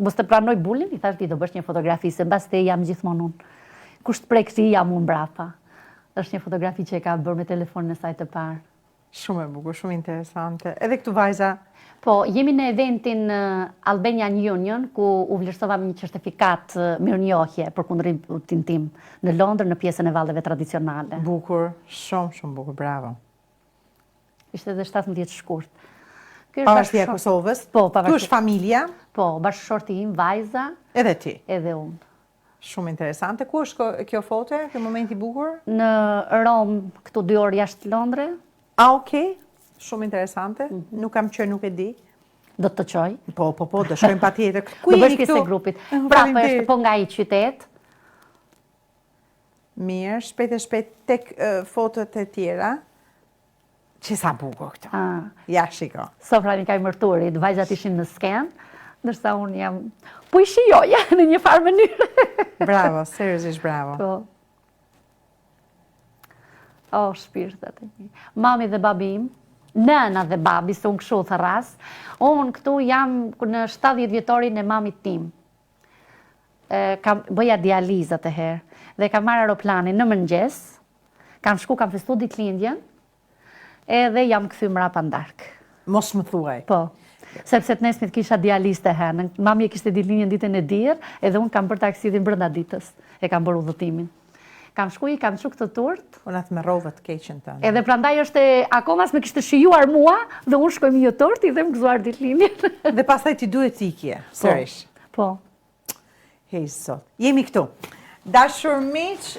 mos të pranoj bulin, i thash ti do bësh një fotografi, se mbas te jam gjithmonë unë. Kush të prej këti jam unë mbrapa. Është një fotografi që e ka bërë me telefonin e saj të parë. Shumë e bukur, shumë interesante. Edhe këtu vajza? Po, jemi në eventin Albanian Union, ku u vlerësova me një certifikat mirënjohje për kundërshtimin tim në Londër në pjesën e vallëve tradicionale. Bukur, shumë bukur, bravo. Ishte edhe 17 shkurt. Pavarësia e Kosovës? Po, pavarësia. Tu është familja? Po, bashkëshorti im, vajza. Edhe ti? Edhe unë. Shumë interesante. Ku është kjo foto, kjo moment i bukur? Në Rom, këtu 2 orë jashtë Londre. Okej. Shumë interesante. Nuk kam qenë, nuk e di. Do të qoj. Po, do shkojmë patjetër. Ku jeni këtu? Do bësh pjesë e grupit. Pra, po është po nga i qytet. Mirë, shpejt tek fotot e tjera. Që sa bukur këto. Ja, shiko. Sofra një ka i mërturit, vajzat ishin në sken, ndërsa unë jam... Po i shijoja në një farë mënyrë. Bravo, seriozisht bravo. Po. O, shpirtat e një. Mami dhe babi im, nëna dhe babi, se unë këshu thëras, unë këtu jam në 70 vjetorin e mamit tim. Bëja dializat e herë, dhe kam marrë aeroplanin në mëngjes, kam festu ditë lindjen, edhe jam këthy mrapa ndark. Mos më thuaj. Po, sepse të nesmit kisha dialiste herën, mami e kishte ditë lindjen ditën e dirë, edhe unë kam bërë taksidin brenda ditës, e kam bërë udhëtimin. Kam shku këtë turt. Unë atë me rovët keqen tënë. Edhe prandaj është akoma s'me kishte shijuar mua dhe unë shkoj me një tort i dhe më gëzuar ditëlindjen. Dhe pastaj ti duhet ikje, sërish. Po. Hej sot. Jemi këtu. Dashur miq,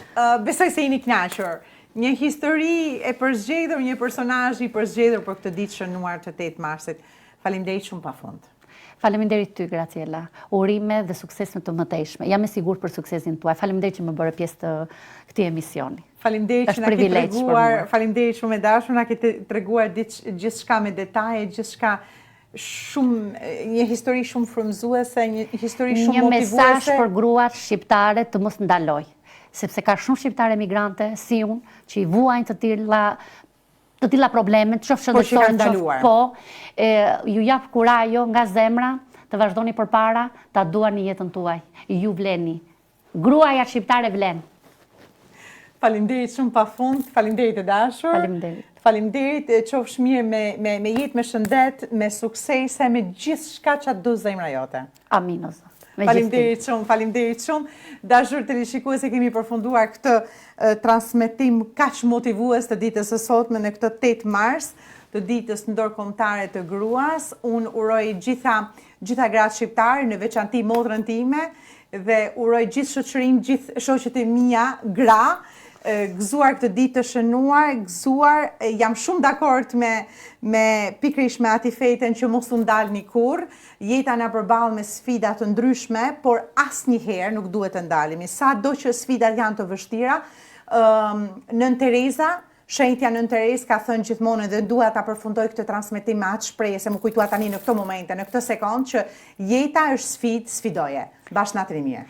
besoj se jeni kënaqur. Një histori e përzgjedhur, një personazh i përzgjedhur për këtë ditë shënuar të 8 marsit. Faleminderit shumë pafund. Faleminderit ty, Graciela. Urime dhe sukses në të mëtejshme. Jam e sigurt për suksesin tuaj. Faleminderit që më bëre pjesë të këtij emisioni. Faleminderit që na ke treguar, faleminderit shumë e dashur, na ke treguar gjithçka me detaje, gjithçka shumë, një histori shumë frymëzuese, një histori shumë motivuese. Një mesazh për gruat shqiptare të mos ndaloj, sepse ka shumë shqiptare emigrante si unë që i vuajnë të tilla probleme, qoftë shëndetësore, po, ju jap kurajo nga zemra, të vazhdoni përpara, ta duani jetën tuaj. Ju vleni. Gruaja shqiptare vlen. Faleminderit shumë pafund, faleminderit e dashur. Faleminderit. Faleminderit, qofsh mirë me jetë, me shëndet, me suksese, me gjithçka që do zemra jote. Amin o Zot. Faleminderit shumë. Dashur teleshikues, kemi përfunduar këtë transmetim kaq motivues të ditës së sotme në këtë 8 mars, të ditës ndërkombëtare të gruas. Unë uroj gjitha gratë shqiptare, në veçanti motrën time, dhe uroj gjithë shoqërinë, gjithë shoqet e mia gra, gëzuar këtë ditë të shënuar, jam shumë dakord me pikërisht me Atifeten që mos u ndalni kurrë. Jeta na përball me sfida të ndryshme, por asnjëherë nuk duhet të ndalemi. Sado që sfidat janë të vështira, Nën Tereza, shenjtja Nën Terez ka thënë gjithmonë dhe dua ta përfundoj këtë transmetim me atë shprehje se më kujtoa tani në këtë momente, në këtë sekondë që jeta është sfidë, sfidoje. Bashkë natën e mirë.